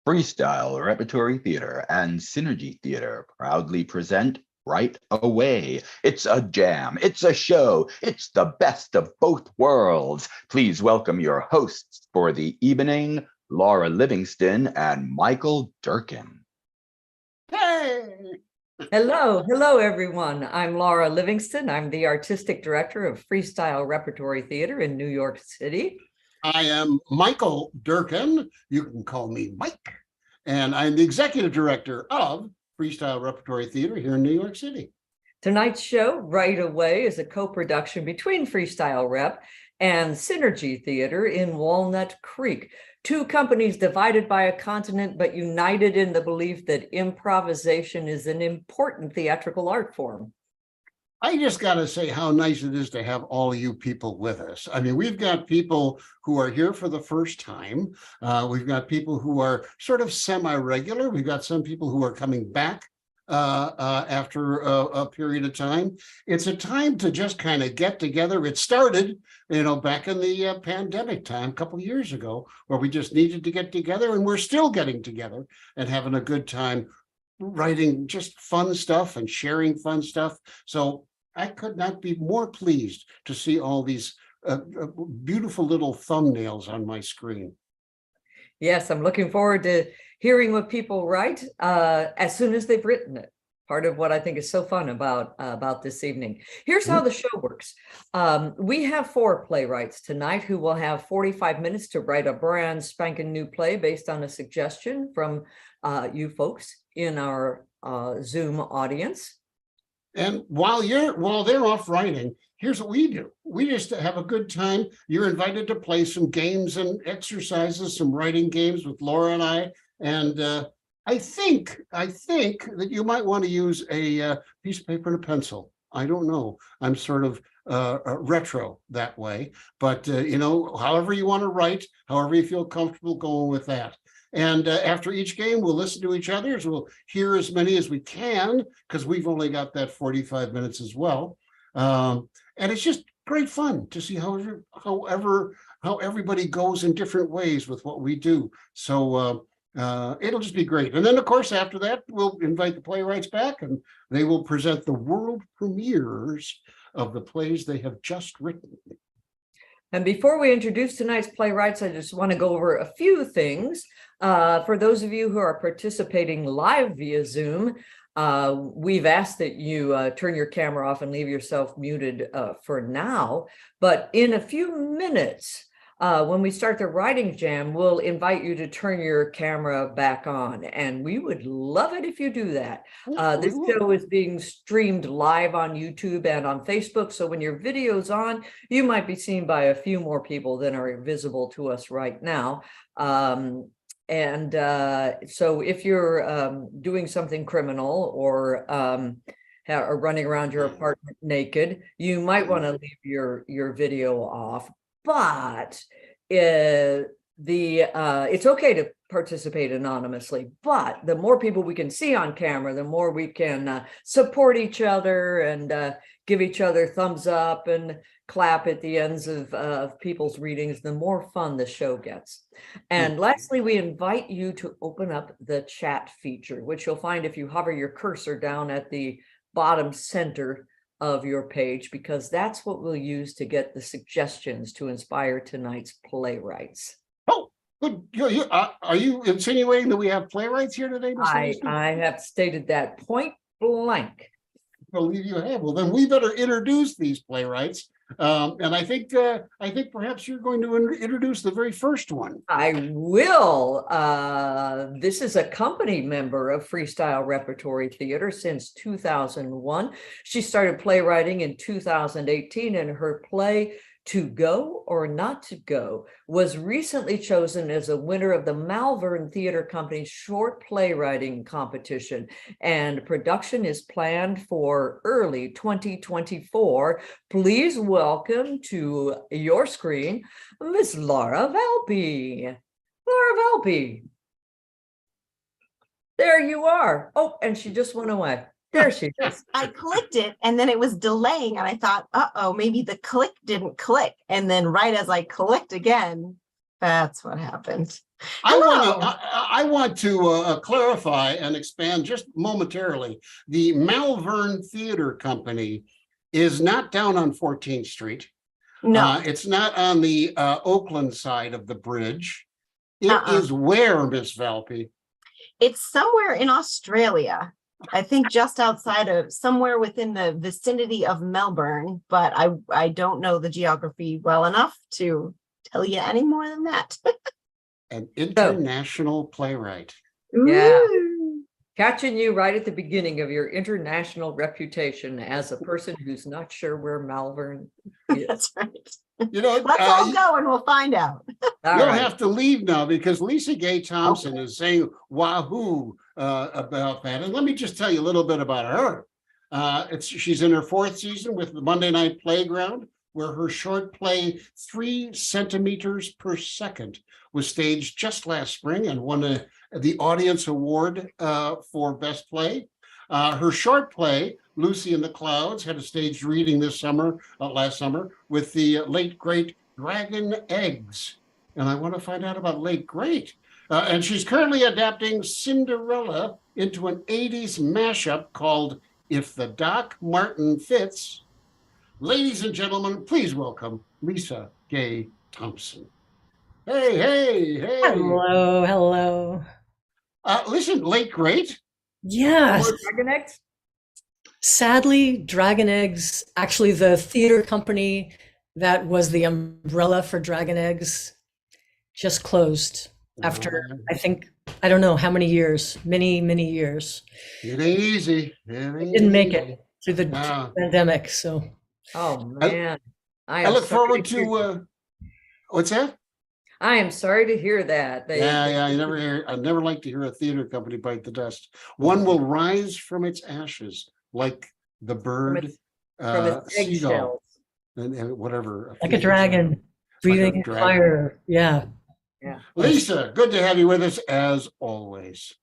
Freestyle Repertory Theater and Synergy Theater proudly present Right Away. It's a jam, it's a show, it's the best of both worlds. Please welcome your hosts for the evening, Laura Livingston and Michael Durkin. Hey! Hello, everyone. I'm Laura Livingston. I'm the Artistic Director of Freestyle Repertory Theater in New York City. I am Michael Durkin. You can call me Mike. And I'm the Executive Director of Freestyle Repertory Theater here in New York City. Tonight's show, Right Away, is a co-production between Freestyle Rep and Synergy Theater in Walnut Creek. Two companies divided by a continent, but united in the belief that improvisation is an important theatrical art form. I just got to say how nice it is to have all you people with us. I mean, we've got people who are here for the first time. We've got people who are sort of semi-regular. We've got some people who are coming back after a period of time. It's a time to just kind of get together. It started, back in the pandemic time, a couple of years ago, where we just needed to get together, and we're still getting together and having a good time writing just fun stuff and sharing fun stuff. So I could not be more pleased to see all these beautiful little thumbnails on my screen. Yes, I'm looking forward to hearing what people write as soon as they've written it. Part of what I think is so fun about this evening. Here's how the show works. We have 4 playwrights tonight who will have 45 minutes to write a brand spanking new play based on a suggestion from you folks in our Zoom audience. And while they're off writing, here's what we do. We just have a good time. You're invited to play some games and exercises, some writing games with Laura and I. And I think that you might want to use a piece of paper and a pencil. I don't know. I'm sort of retro that way. But, however you want to write, however you feel comfortable going with that. And after each game, we'll listen to each other. We'll hear as many as we can, because we've only got that 45 minutes as well. And it's just great fun to see how everybody goes in different ways with what we do. So it'll just be great. And then, of course, after that, we'll invite the playwrights back, and they will present the world premieres of the plays they have just written. And before we introduce tonight's playwrights, I just want to go over a few things. For those of you who are participating live via Zoom, we've asked that you turn your camera off and leave yourself muted for now. But in a few minutes, when we start the writing jam, we'll invite you to turn your camera back on, and we would love it if you do that. This show is being streamed live on YouTube and on Facebook, so when your video's on, you might be seen by a few more people than are visible to us right now. So if you're doing something criminal or running around your apartment naked, you might want to leave your video off. But it's okay to participate anonymously, but the more people we can see on camera, the more we can support each other and give each other thumbs up and clap at the ends of people's readings, the more fun the show gets. And lastly, we invite you to open up the chat feature, which you'll find if you hover your cursor down at the bottom center of your page, because that's what we'll use to get the suggestions to inspire tonight's playwrights. Oh, good. Are you insinuating that we have playwrights here today? I have stated that point blank. I believe you have. Well, then we better introduce these playwrights. And I think perhaps you're going to introduce the very first one. I will. This is a company member of Freestyle Repertory Theater since 2001. She started playwriting in 2018, and her play To Go or Not to Go was recently chosen as a winner of the Malvern Theater Company's short playwriting competition, and production is planned for early 2024. Please welcome to your screen, Miss Laura Valpy. Laura Valpy. There you are. Oh, and she just went away. There she is. I clicked it and then it was delaying, and I thought, maybe the click didn't click. And then right as I clicked again, That's what happened. I Hello. want to clarify and expand just momentarily. The Malvern Theater Company is not down on 14th Street. No, It's not on the Oakland side of the bridge. It Uh-uh. is where, Miss Valpy? it's somewhere in Australia. I think just outside of somewhere within the vicinity of Melbourne, but I don't know the geography well enough to tell you any more than that. An international playwright. Yeah. Ooh. Catching you right at the beginning of your international reputation as a person who's not sure where Malvern is. That's right. You know, Let's all go and we'll find out. All you'll right. have to leave now because Lisa Gay Thompson is saying wahoo about that. And let me just tell you a little bit about her. She's in her 4th season with the Monday Night Playground, where her short play 3 centimeters per second was staged just last spring and won the Audience Award for Best Play. Her short play, Lucy in the Clouds, had a staged reading last summer, with the late, great Dragon Eggs. And I want to find out about late, great. And she's currently adapting Cinderella into an 80s mashup called If the Doc Martin Fits. Ladies and gentlemen, please welcome Lisa Gay Thompson. Hey. Hello. Listen, late, great. Yes. Dragon Eggs? Sadly, Dragon Eggs, actually the theater company that was the umbrella for Dragon Eggs, just closed after, I don't know how many years, many years. It ain't easy. Didn't make it through the pandemic, so. Oh, man. I look forward to, what's that? I am sorry to hear that. I never like to hear a theater company bite the dust. One will rise from its ashes like the bird, from its seagull, eggshells. and whatever. Like a dragon, breathing fire. Yeah. Lisa, good to have you with us as always.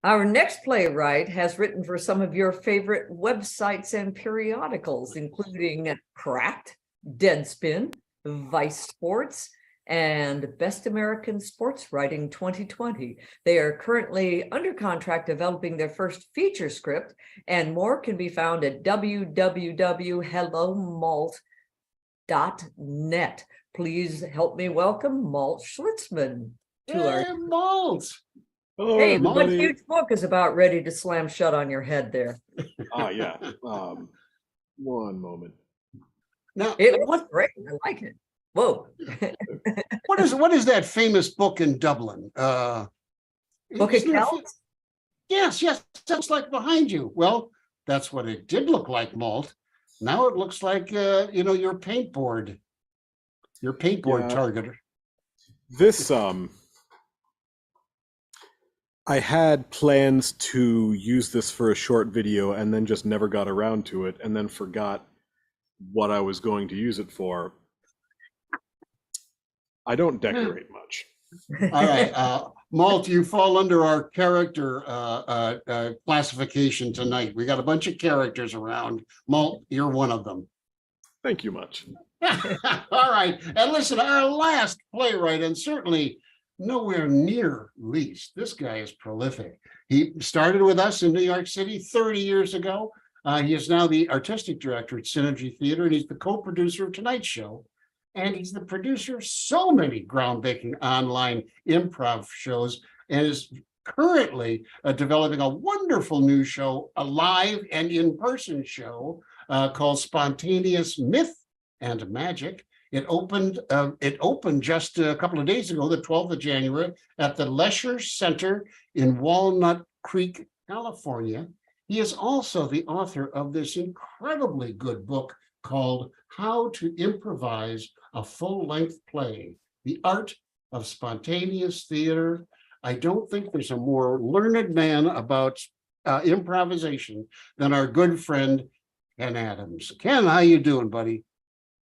Our next playwright has written for some of your favorite websites and periodicals, including Cracked, Deadspin, Vice Sports, and Best American Sports Writing 2020. They are currently under contract developing their first feature script, and more can be found at www.hellomalt.net. Please help me welcome Malt Schlitzman to our Malt. Hello, Hey, everybody. what huge book is about ready to slam shut on your head there? Yeah. One moment. Now, It looks great. I like it. Whoa. what is that famous book in Dublin? Book of Kells? Yes, sounds like behind you. Well, that's what it did look like, Malt. Now it looks like your paintboard targeter. This I had plans to use this for a short video and then just never got around to it and then forgot what I was going to use it for. I don't decorate much. All right, Malt, you fall under our character classification tonight. We got a bunch of characters around. Malt, you're one of them. Thank you much. All right, and listen, our last playwright, and certainly nowhere near least, this guy is prolific. He started with us in New York City 30 years ago. He is now the artistic director at Synergy Theater, and he's the co-producer of Tonight Show. And he's the producer of so many groundbreaking online improv shows, and is currently developing a wonderful new show, a live and in-person show called Spontaneous Myth and Magic. It opened just a couple of days ago, the 12th of January, at the Lesher Center in Walnut Creek, California. He is also the author of this incredibly good book called How to Improvise a Full-Length Play, The Art of Spontaneous Theater. I don't think there's a more learned man about improvisation than our good friend, Ken Adams. Ken, how you doing, buddy?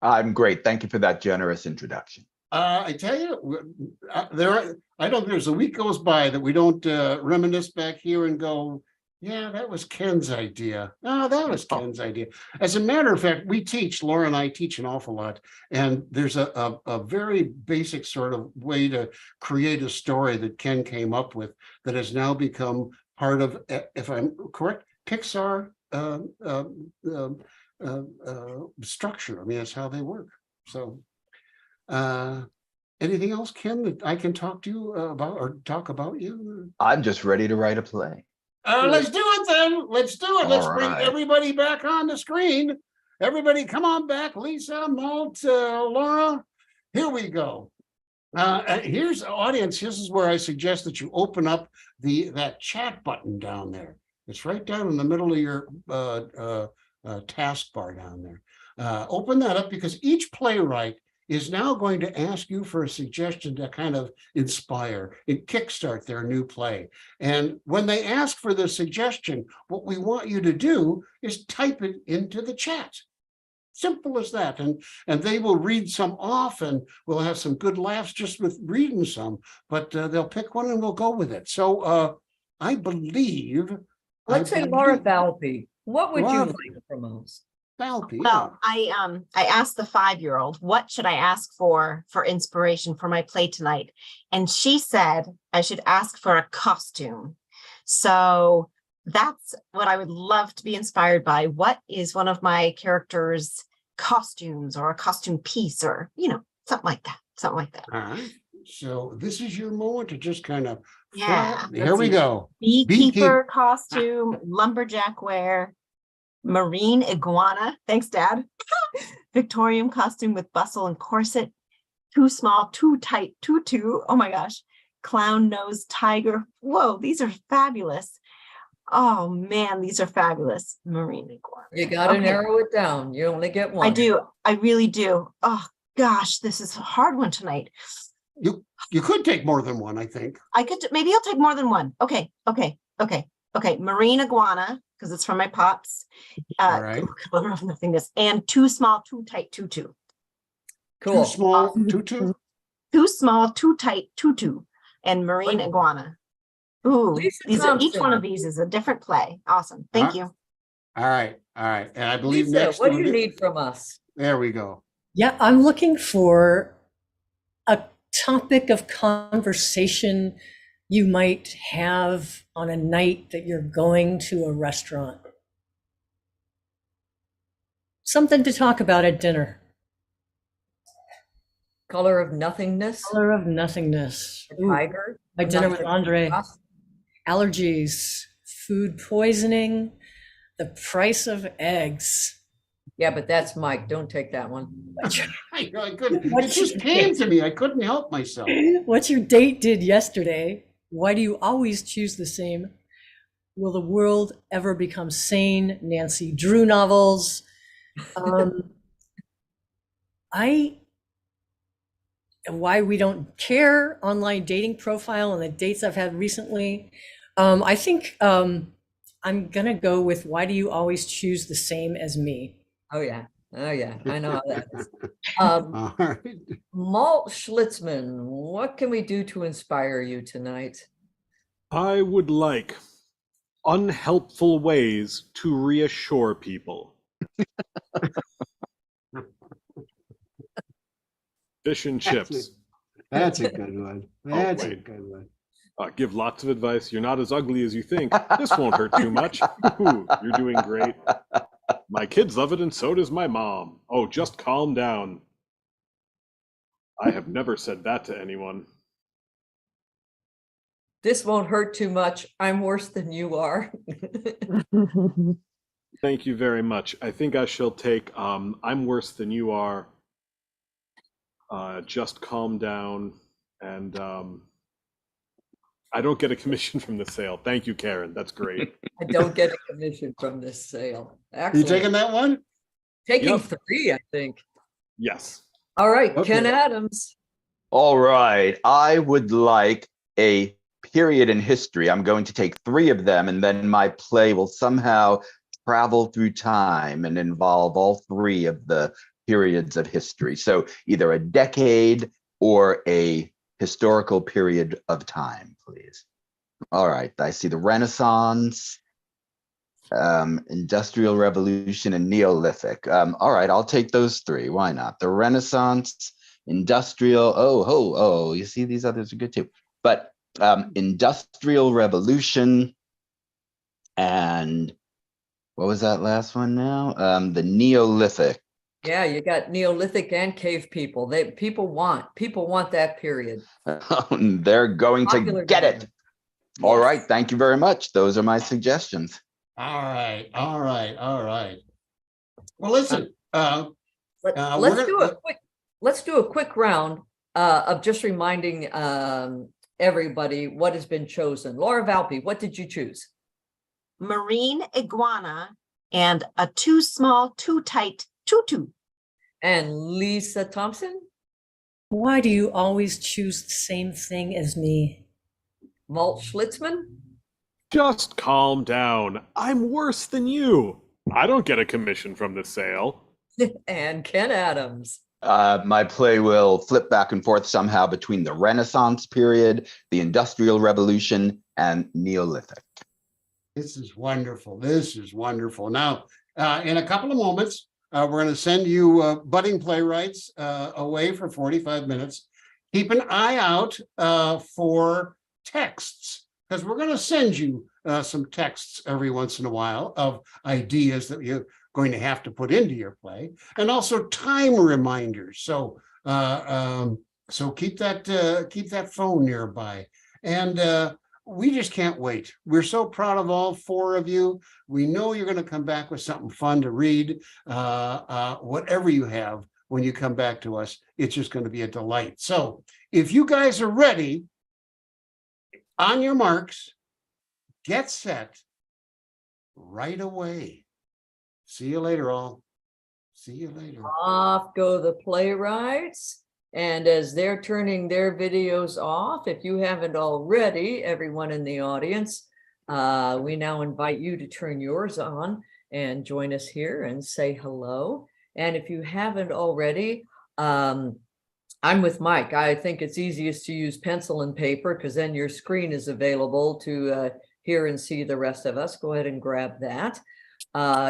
I'm great. Thank you for that generous introduction. I tell you, I don't think there's a week goes by that we don't reminisce back here and go, Yeah, that was Ken's idea. Oh, that was Ken's idea. As a matter of fact, Laura and I teach an awful lot. And there's a very basic sort of way to create a story that Ken came up with that has now become part of, if I'm correct, Pixar structure. I mean, that's how they work. So anything else, Ken, that I can talk to you about or talk about you? I'm just ready to write a play. Let's do it then. Let's do it. Let's All bring right. everybody back on the screen. Everybody, come on back. Lisa, Malt, Laura. Here we go. Here's audience. This is where I suggest that you open up that chat button down there. It's right down in the middle of your taskbar down there. Open that up because each playwright is now going to ask you for a suggestion to kind of inspire and kickstart their new play. And when they ask for the suggestion, what we want you to do is type it into the chat. Simple as that. And they will read some off and we'll have some good laughs just with reading some, but they'll pick one and we'll go with it. So I believe. Let's say Laura Valpy. What would you Laura like from us? Valpy, Well, I asked the 5-year-old, what should I ask for inspiration for my play tonight? And she said I should ask for a costume. So that's what I would love to be inspired by. What is one of my characters' costumes or a costume piece or, something like that. Something like that. All right. So this is your moment to just kind of, Yeah. here we go. Beekeeper costume, lumberjack wear, marine iguana. Thanks, Dad. Victorian costume with bustle and corset. Too small, too tight, tutu. Oh my gosh. Clown nose tiger. Whoa, these are fabulous. Oh man, these are fabulous. Marine iguana. You got to Okay. narrow it down. You only get one. I do. I really do. Oh gosh, this is a hard one tonight. You could take more than one, I think. Maybe I'll take more than one. Okay. Marine iguana, because it's from my pops. All right. Color of nothingness. And too small, too tight, tutu. Cool. Too small, tutu. Too small, too tight, tutu. And marine iguana. Ooh, Lisa each Thompson. one of these is a different play. Awesome. Thank you. All right. And I believe Lisa, next. what do we'll you get- need from us? There we go. Yeah, I'm looking for a topic of conversation you might have on a night that you're going to a restaurant. Something to talk about at dinner. Color of nothingness. Color of nothingness. A tiger. Like dinner with Nothing. Andre. Allergies, food poisoning, the price of eggs. Yeah, but that's Mike. Don't take that one. I couldn't. What It just you- came to me. I couldn't help myself. What your date did yesterday. Why do you always choose the same? Will the world ever become sane? Nancy Drew novels. Why we don't care, online dating profile and the dates I've had recently. I think I'm gonna go with why do you always choose the same as me? Oh yeah. I know how that is. All right. Malt Schlitzman, what can we do to inspire you tonight? I would like unhelpful ways to reassure people. Fish and chips. That's a good one. That's a wait. good one. Give lots of advice. You're not as ugly as you think. This won't hurt too much. Ooh, you're doing great. My kids love it, and so does my mom. Oh, just calm down. I have never said that to anyone. This won't hurt too much. I'm worse than you are. Thank you very much. I think I shall take I'm worse than you are. Just calm down. And I don't get a commission from the sale. Thank you, Karen. That's great. I don't get a commission from this sale. You Excellent. taking that one? Taking Yep. 3, I think. Yes. All right, Okay. Ken Adams. All right. I would like a period in history. I'm going to take 3 of them, and then my play will somehow travel through time and involve all 3 of the periods of history. So either a decade or a historical period of time, please. All right. I see the Renaissance, Industrial Revolution and Neolithic. All right, I'll take those three. Why not? The Renaissance, Industrial. Oh, you see, these others are good too. But Industrial Revolution and what was that last one now? The Neolithic. Yeah, you got Neolithic and cave people. People want that period. They're going Popular to get it. game. All Yes. right, thank you very much. Those are my suggestions. All right. Well, listen, Let's we're do gonna- a quick round of just reminding everybody what has been chosen. Laura Valpy, what did you choose? Marine iguana and a too small, too tight tutu. And Lisa Thompson, Why do you always choose the same thing as me? Walt Schlitzman, Just calm down. I'm worse than you. I don't get a commission from the sale. and Ken Adams. My play will flip back and forth somehow between the Renaissance period, the Industrial Revolution, and Neolithic. This is wonderful. Now, in a couple of moments, we're going to send you budding playwrights away for 45 minutes. Keep an eye out for texts, because we're going to send you some texts every once in a while of ideas that you're going to have to put into your play, and also time reminders. So keep that phone nearby. And we just can't wait. We're so proud of all four of you. We know you're going to come back with something fun to read. Whatever you have, when you come back to us, it's just going to be a delight. So if you guys are ready, on your marks, get set, right away. See you later, all. See you later. Off go the playwrights. And as they're turning their videos off, if you haven't already, everyone in the audience, we now invite you to turn yours on and join us here and say hello. And if you haven't already, I'm with Mike. I think it's easiest to use pencil and paper because then your screen is available to hear and see the rest of us. Go ahead and grab that.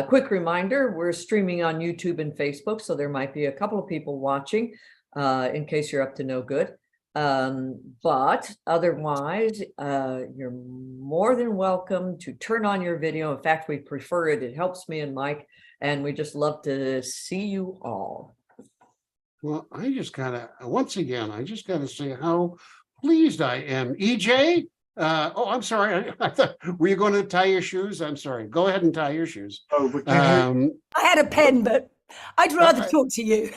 Quick reminder, we're streaming on YouTube and Facebook, so there might be a couple of people watching. In case you're up to no good. But otherwise, you're more than welcome to turn on your video. In fact, we prefer it. It helps me and Mike, and we just love to see you all. Well, once again, I just gotta say how pleased I am. EJ, I'm sorry. I thought, were you going to tie your shoes? I'm sorry. Go ahead and tie your shoes. Oh, but can I had a pen, but I'd rather Alright. talk to you.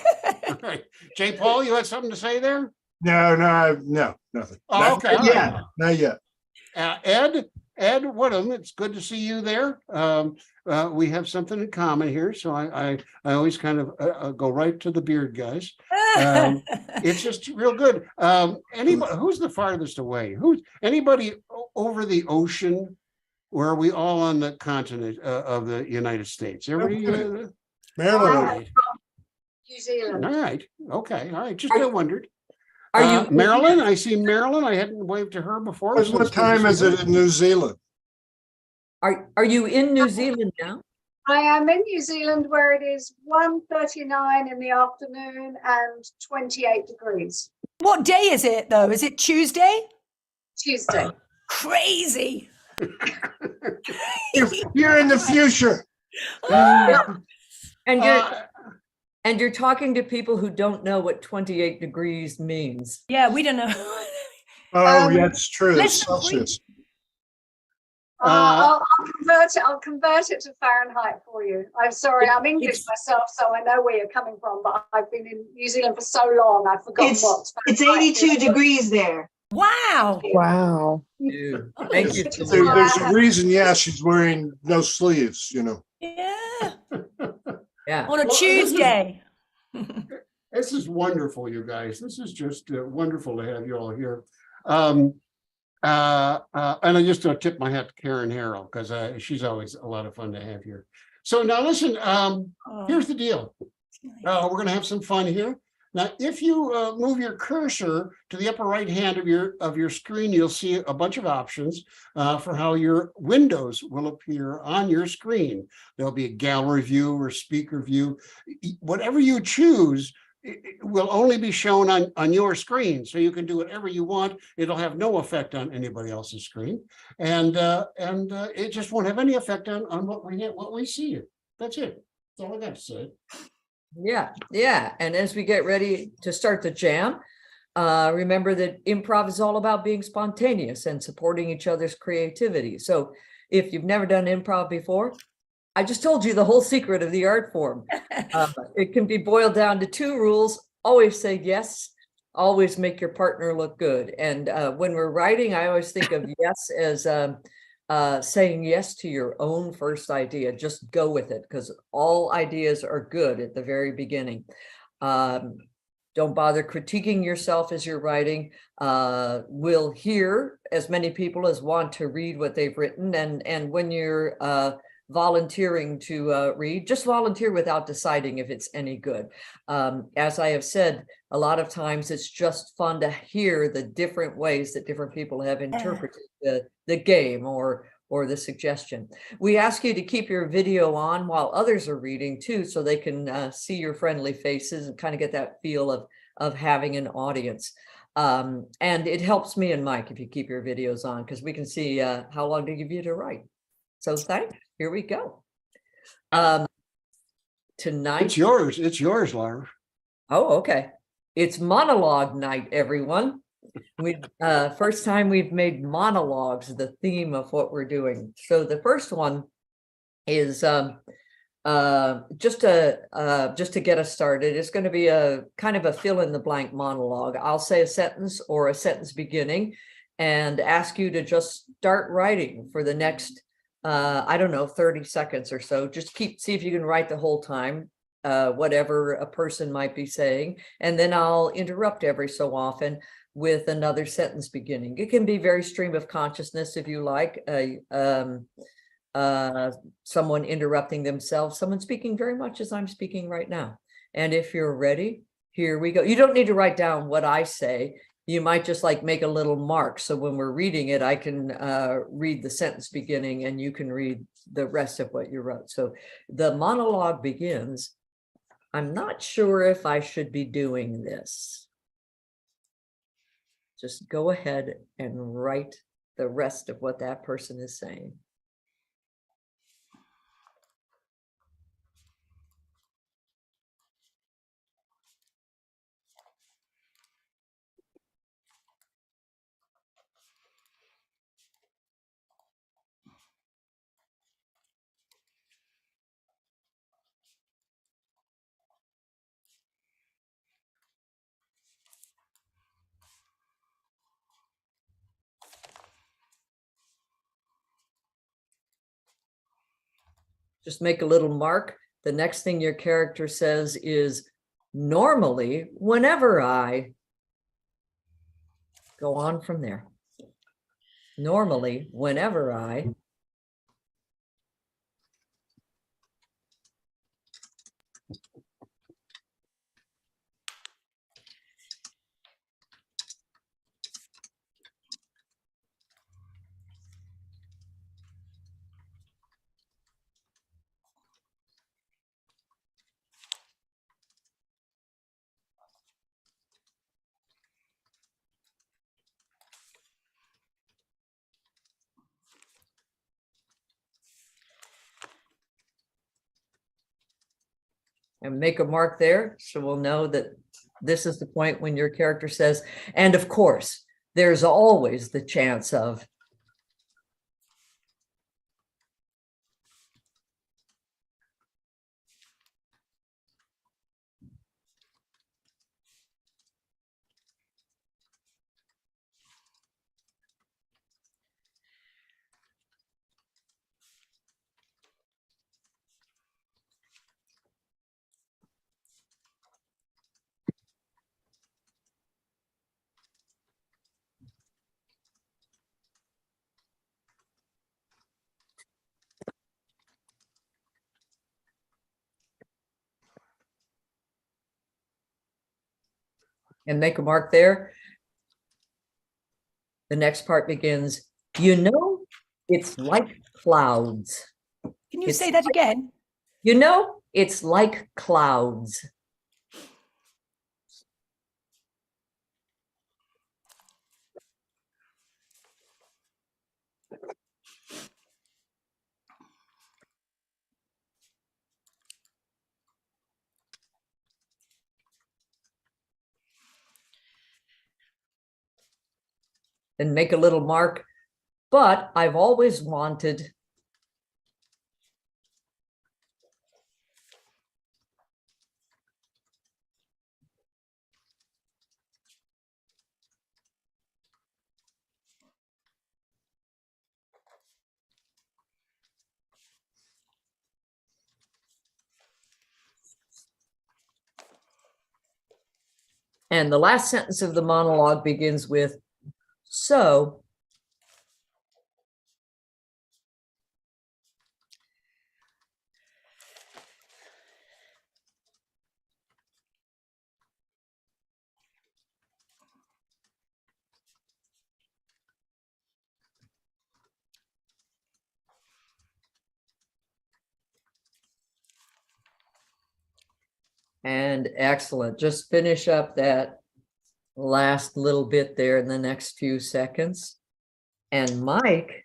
All right. J. Paul, you had something to say there? no, nothing. Oh, Not okay. yet. Not yet. Ed Woodham, it's good to see you there. We have something in common here, so I always kind of go right to the beard guys. It's just real good. Anybody who's the farthest away? Anybody over the ocean, or are we all on the continent of the United States? Everybody. Maryland. New Zealand. All right. Okay. All right. Just I wondered. Are you Marilyn? I see Marilyn. I hadn't waved to her before. so What it's good to time see is her. it in New Zealand? Are you in New Zealand now? I am in New Zealand where it is 1:39 in the afternoon and 28 degrees. What day is it, though? Is it Tuesday? Tuesday. Crazy. You're in the future. And Uh, you're talking to people who don't know what 28 degrees means. Yeah, we don't know. Oh, yeah, it's true. It's listen, Celsius. I'll convert it to Fahrenheit for you. I'm sorry, I'm English myself, so I know where you're coming from, but I've been in New Zealand for so long, I've forgotten what. It's Fahrenheit 82 is. degrees there. Wow. Wow. Dude, thank you. There's a reason, yeah, she's wearing no sleeves, you know. Yeah. Yeah. On a Well, Tuesday. This is wonderful, you guys. This is just wonderful to have you all here. And I just tip my hat to Karen Harrell because she's always a lot of fun to have here. So now listen, here's the deal. We're going to have some fun here. Now, if you move your cursor to the upper right hand of your screen, you'll see a bunch of options for how your windows will appear on your screen. There'll be a gallery view or speaker view. Whatever you choose, it will only be shown on your screen, so you can do whatever you want. It'll have no effect on anybody else's screen, and it just won't have any effect on what we see. That's it. That's all I got to say. Yeah, yeah. And as we get ready to start the jam, remember that improv is all about being spontaneous and supporting each other's creativity. So if you've never done improv before, I just told you the whole secret of the art form. It can be boiled down to 2 rules. Always say yes. Always make your partner look good. And when we're writing, I always think of yes as saying yes to your own first idea. Just go with it, because all ideas are good at the very beginning. Don't bother critiquing yourself as you're writing. We'll hear as many people as want to read what they've written. And when you're volunteering to read, just volunteer without deciding if it's any good. As I have said, a lot of times it's just fun to hear the different ways that different people have interpreted the game or the suggestion. We ask you to keep your video on while others are reading too, so they can see your friendly faces and kind of get that feel of having an audience. And it helps me and Mike if you keep your videos on, because we can see how long to give you to write. So thanks. Here we go. Tonight. It's yours. It's yours, Laura. Oh, okay. It's monologue night, everyone. We first time we've made monologues the theme of what we're doing. So the first one is just to get us started. It's going to be a kind of a fill in the blank monologue. I'll say a sentence or a sentence beginning and ask you to just start writing for the next I don't know, 30 seconds or so. Just see if you can write the whole time, whatever a person might be saying. And then I'll interrupt every so often with another sentence beginning. It can be very stream of consciousness if you like, someone interrupting themselves, someone speaking very much as I'm speaking right now. And if you're ready, here we go. You don't need to write down what I say. You might just like make a little mark. So when we're reading it, I can read the sentence beginning and you can read the rest of what you wrote. So the monologue begins. I'm not sure if I should be doing this. Just go ahead and write the rest of what that person is saying. Just make a little mark. The next thing your character says is, normally, whenever I go on from there. Normally, whenever I. And make a mark there, so we'll know that this is the point when your character says, and of course, there's always the chance of. and make a mark there. The next part begins, you know, it's like clouds. Can you It's say that again? You know, it's like clouds. And make a little mark, but I've always wanted. And the last sentence of the monologue begins with, so. And excellent. Just finish up that last little bit there in the next few seconds. And Mike,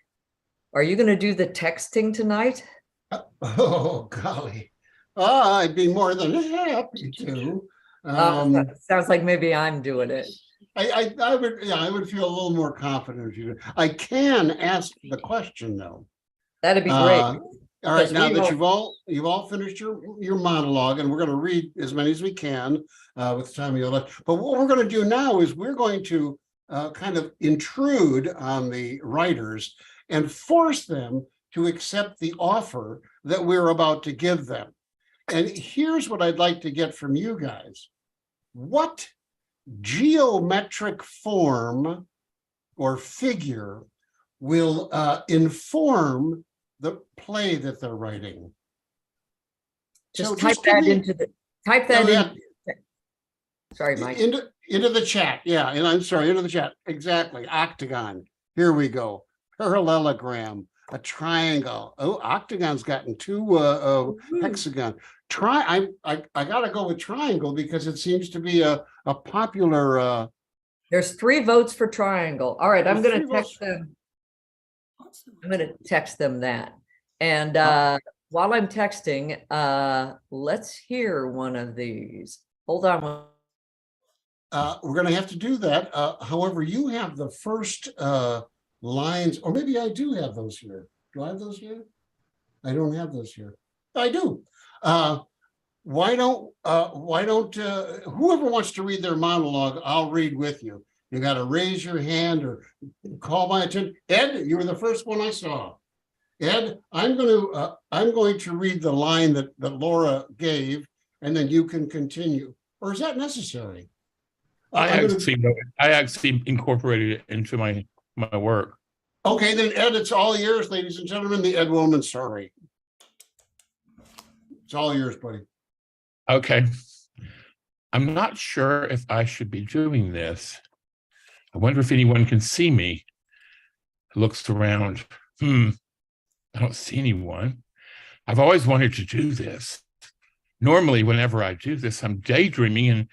are you going to do the texting tonight? Oh, golly. Oh, I'd be more than happy to. Sounds like maybe I'm doing it. I would feel a little more confident if you did. I can ask the question though. That'd be great. All right, Because now we that all- you've all finished your monologue, and we're going to read as many as we can with the time we have left. But what we're going to do now is we're going to kind of intrude on the writers and force them to accept the offer that we're about to give them. And here's what I'd like to get from you guys. What geometric form or figure will inform the play that they're writing? Just So type give that me- into the, type that Yeah, in. Sorry, Mike. into the chat. Yeah, and I'm sorry, into the chat. Exactly. Octagon. Here we go. Parallelogram. A triangle. Oh, octagon's gotten two hexagon. I gotta go with triangle because it seems to be a popular There's 3 votes for triangle. All right, I'm There's going to 3 votes. text them. I'm going to text them that. And while I'm texting, let's hear one of these. Hold on. we're gonna have to do that. However, you have the first lines, or maybe I do have those here. Do I have those here? I don't have those here. I do. Why don't whoever wants to read their monologue, I'll read with you. You got to raise your hand or call my attention. Ed, you were the first one I saw. Ed, I'm going to read the line that Laura gave, and then you can continue. Or is that necessary? I actually incorporated it into my work. Okay, then Ed, it's all yours, ladies and gentlemen. The Ed Woman story. It's all yours, buddy. Okay. I'm not sure if I should be doing this. I wonder if anyone can see me. Looks around. I don't see anyone. I've always wanted to do this. Normally, whenever I do this, I'm daydreaming, and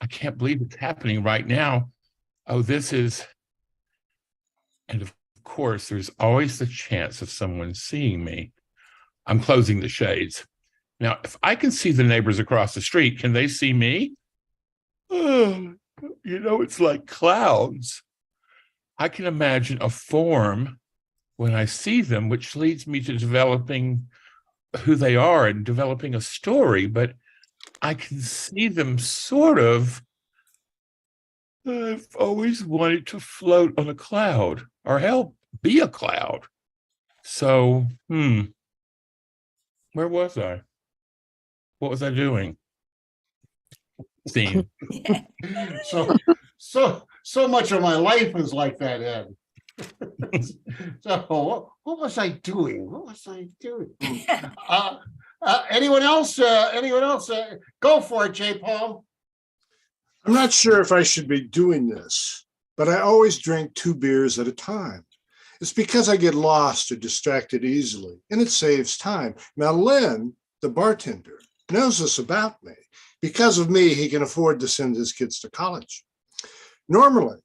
I can't believe it's happening right now. Oh, this is... And of course, there's always the chance of someone seeing me. I'm closing the shades. Now, if I can see the neighbors across the street, can they see me? Oh, it's like clouds. I can imagine a form when I see them, which leads me to developing who they are and developing a story, but I can see them sort of. I've always wanted to float on a cloud, or hell, be a cloud. So, where was I? What was I doing? Scene. So much of my life is like that, Ed. So what was I doing? What was I doing? Anyone else? Go for it, J. Paul. I'm not sure if I should be doing this, but I always drink 2 beers at a time. It's because I get lost or distracted easily, and it saves time. Now, Lynn, the bartender, knows this about me. Because of me, he can afford to send his kids to college. Normally,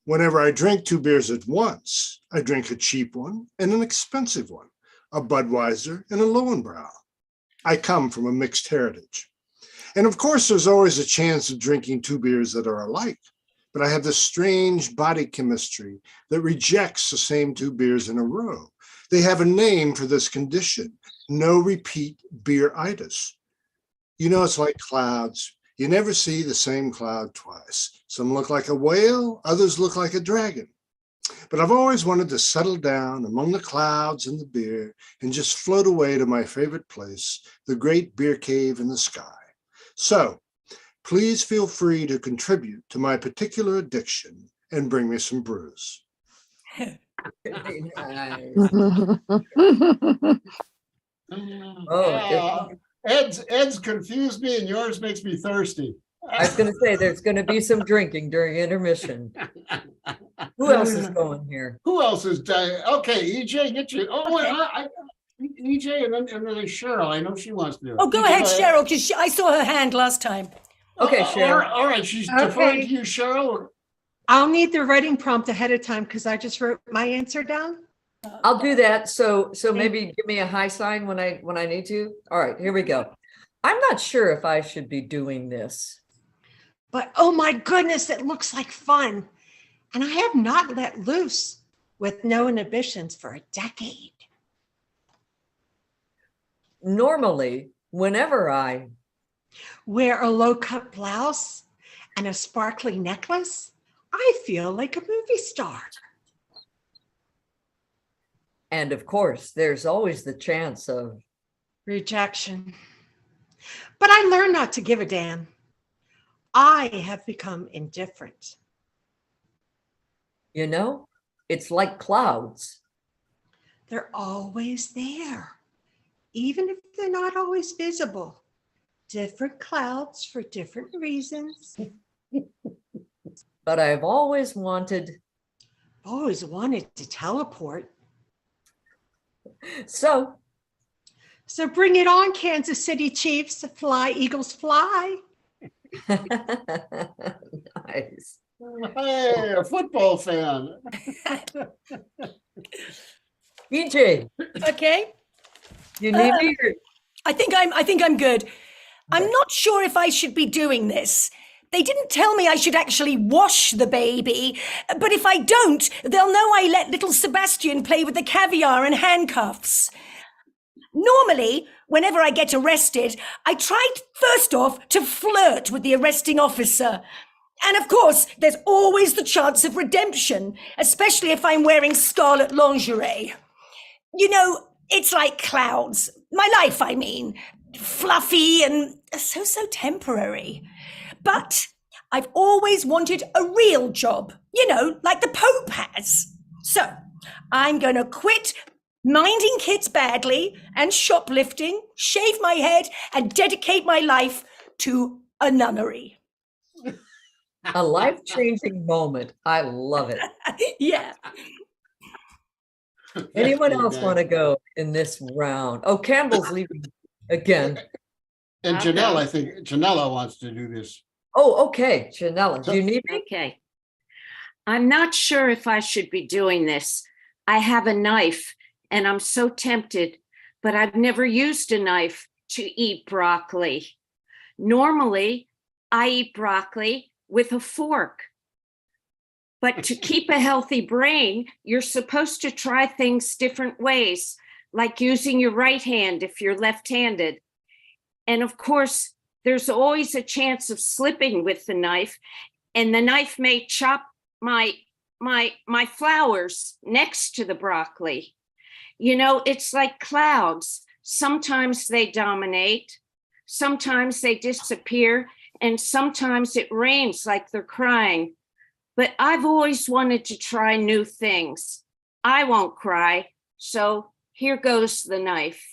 whenever I drink 2 beers at once, I drink a cheap one and an expensive one, a Budweiser and a Lowenbrau. I come from a mixed heritage. And of course, there's always a chance of drinking 2 beers that are alike. But I have this strange body chemistry that rejects the same 2 beers in a row. They have a name for this condition, no repeat beeritis. You know, it's like clouds. You never see the same cloud twice. Some look like a whale, others look like a dragon. But I've always wanted to settle down among the clouds and the beer and just float away to my favorite place, the great beer cave in the sky. So please feel free to contribute to my particular addiction and bring me some brews. Very nice. Oh, Ed's confused me and yours makes me thirsty. I was gonna say, there's gonna be some drinking during intermission. Who else is going here? Who else is dying? Okay, EJ, get you. Oh, wait, EJ and then there's Cheryl. I know she wants to do it. Oh, go ahead, Cheryl, because I saw her hand last time. Okay, Cheryl. All right, she's deferring to you, Cheryl. I'll need the writing prompt ahead of time because I just wrote my answer down. I'll do that. So maybe give me a high sign when I need to. All right, here we go. I'm not sure if I should be doing this. But oh my goodness, it looks like fun. And I have not let loose with no inhibitions for a decade. Normally, whenever I wear a low-cut blouse and a sparkly necklace, I feel like a movie star. And of course, there's always the chance of rejection. But I learned not to give a damn. I have become indifferent. You know, it's like clouds. They're always there, even if they're not always visible. Different clouds for different reasons. But I've always wanted to teleport. So bring it on, Kansas City Chiefs. Fly, Eagles, fly. Nice. Hey, a football fan. EJ. Okay. You need me? I think I'm good. I'm not sure if I should be doing this. They didn't tell me I should actually wash the baby, but if I don't, they'll know I let little Sebastian play with the caviar and handcuffs. Normally, whenever I get arrested, I try first off to flirt with the arresting officer. And of course, there's always the chance of redemption, especially if I'm wearing scarlet lingerie. You know, it's like clouds. My life, I mean. Fluffy and so temporary. But I've always wanted a real job, you know, like the Pope has. So I'm going to quit minding kids badly and shoplifting, shave my head, and dedicate my life to a nunnery. A life-changing moment. I love it. Yeah. Anyone else want to go in this round? Oh, Campbell's leaving again. And Janelle, I think Janella wants to do this. Oh, okay. Janella, do you need me? Okay. I'm not sure if I should be doing this. I have a knife and I'm so tempted, but I've never used a knife to eat broccoli. Normally, I eat broccoli with a fork. But to keep a healthy brain, you're supposed to try things different ways, like using your right hand if you're left-handed. And of course, there's always a chance of slipping with the knife, and the knife may chop my flowers next to the broccoli. You know, it's like clouds. Sometimes they dominate, sometimes they disappear, and sometimes it rains like they're crying. But I've always wanted to try new things. I won't cry, so here goes the knife.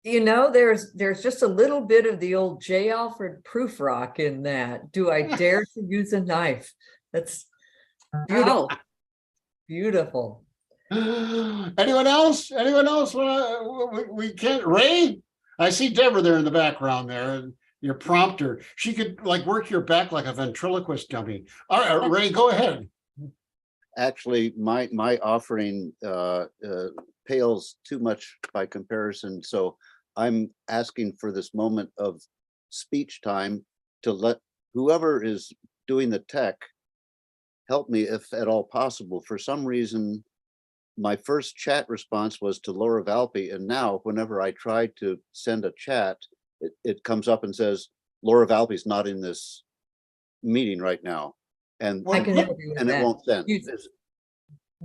You know, there's just a little bit of the old J. Alfred Prufrock in that. Do I dare to use a knife? That's beautiful. Oh, Beautiful. Anyone else? Anyone else? We can't. Ray, I see Deborah there in the background there, and your prompter. She could like work your back like a ventriloquist dummy. All right, Ray, go ahead. Actually, my offering pales too much by comparison. So I'm asking for this moment of speech time to let whoever is doing the tech help me if at all possible. For some reason, my first chat response was to Laura Valpy, and now whenever I try to send a chat, it comes up and says, Laura Valpy's not in this meeting right now. And, I can help you with and it that. won't send.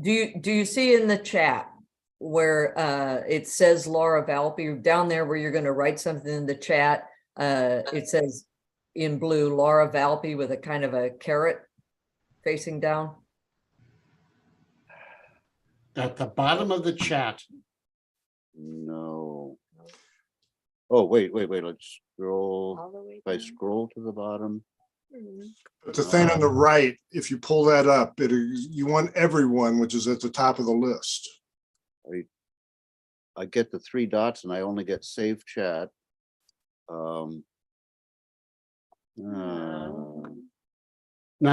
Do you see in the chat where it says Laura Valpy down there where you're going to write something in the chat? It says in blue Laura Valpy with a kind of a carrot facing down. At the bottom of the chat. No. Oh, wait, let's scroll. If I scroll to the bottom. But the thing on the right, if you pull that up, you want everyone, which is at the top of the list. I get the 3 dots and I only get save chat. Now,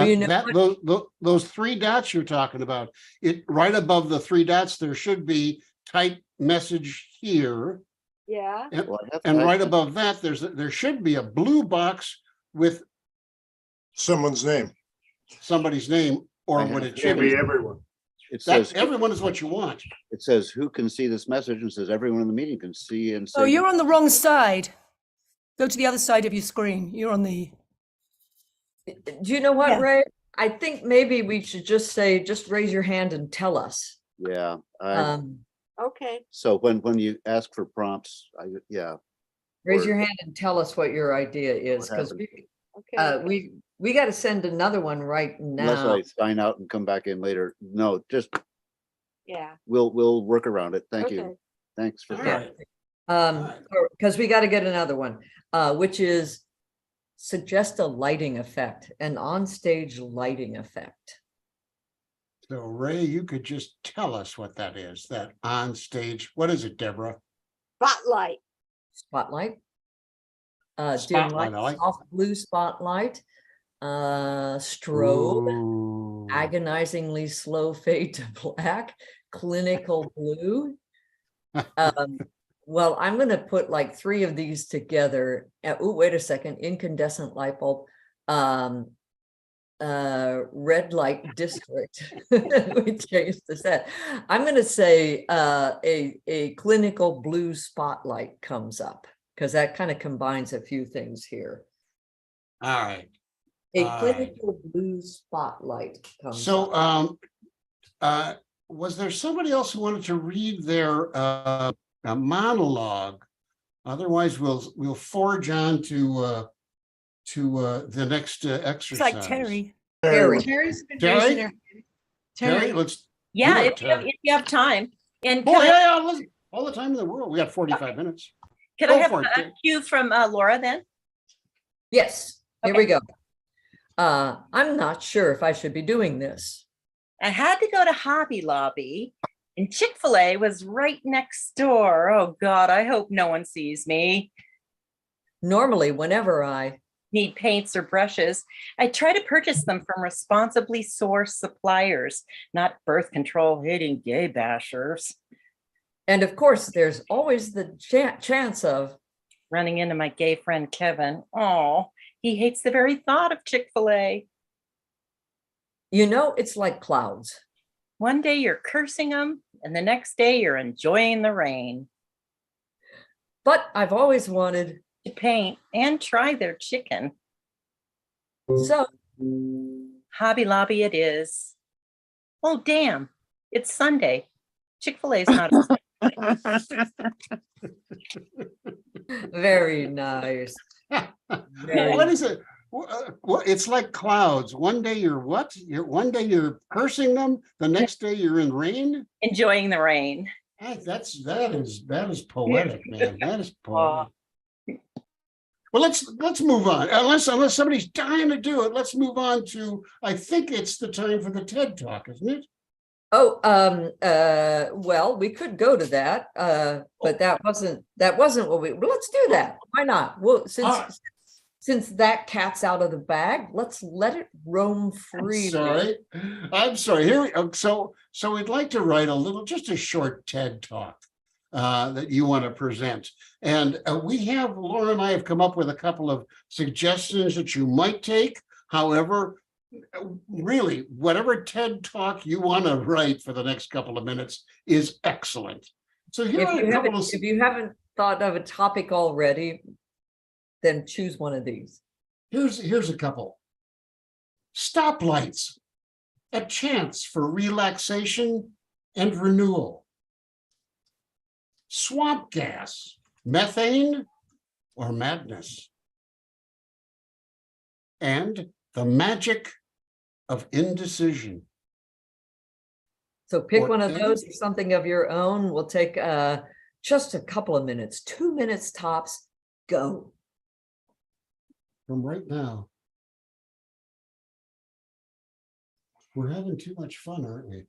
You know those 3 dots you're talking about, it right above the 3 dots, there should be type message here. Yeah. And, Well, I have and typed right it. above that, there should be a blue box with Someone's name. somebody's name, or I what have it Can't should be be. everyone. It That says, everyone is what you want. it says who can see this message, and says everyone in the meeting can see and Oh, say. you're on the wrong side. Go to the other side of your screen. You're on the. Do you know what, Yeah. Ray? I think maybe we should just say, just raise your hand and tell us. Yeah. Okay. So when you ask for prompts, Raise Or- your hand and tell us what your idea is, because Okay. we got to send another one right unless now. I sign out and come back in later. No, just Yeah. we'll work around it. Thank you. Okay. Thanks for All that. right. Because we got to get another one, which is suggest a lighting effect, an onstage lighting effect. So Ray, you could just tell us what that is, that on stage. What is it, Deborah? Spotlight. Spotlight. Dim Spotlight, light, I like soft blue spotlight, strobe, Ooh. agonizingly slow fade to black, clinical blue. Well, I'm going to put like 3 of these together. Oh, wait a second. Incandescent light bulb, red light district. We changed the set. I'm going to say a clinical blue spotlight comes up because that kind of combines a few things here. All right. A All right. clinical blue spotlight comes So, up. was there somebody else who wanted to read their a monologue? Otherwise, we'll forge on to the next It's exercise. like Terry. Terry. Terry's been Terry? raising her. Terry, let's. Yeah, do it, if you have time. And Oh, can I, yeah, listen, all the time in the world. We got 45 minutes. can I go have for it, a Terry. cue from Laura then? Yes, here Okay. we go. I'm not sure if I should be doing this. I had to go to Hobby Lobby and Chick-fil-A was right next door. Oh God, I hope no one sees me. Normally, whenever I Need paints or brushes, I try to purchase them from responsibly sourced suppliers, not birth control hating gay bashers. And of course, there's always the chance of Running into my gay friend Kevin. Oh, he hates the very thought of Chick-fil-A. you know, it's like clouds. One day you're cursing them, and the next day you're enjoying the rain. But I've always wanted To paint and try their chicken. so Hobby Lobby it is. Oh, damn. It's Sunday. Chick-fil-A is not. very nice. Very- What is it? Well, it's like clouds. One day you're what? One day you're cursing them. The next day you're in rain. Enjoying the rain. That is poetic, man. That is poetic. Well, let's move on. Unless somebody's dying to do it, let's move on to. I think it's the time for the TED Talk, isn't it? Oh, well, we could go to that, but that wasn't what we. Well, let's do that. Why not? Well, since that cat's out of the bag, let's let it roam freely. I'm sorry. Here we so we'd like to write just a short TED Talk that you want to present. And Laura and I have come up with a couple of suggestions that you might take. However, really, whatever TED Talk you want to write for the next couple of minutes is excellent. So here are a couple of. If you haven't thought of a topic already, then choose one of these. Here's a couple. Stoplights, a chance for relaxation and renewal. Swamp gas, methane or madness. And the magic of indecision. So pick one of those or something of your own. We'll take just a couple of minutes, 2 minutes tops, go. From right now. We're having too much fun, aren't we?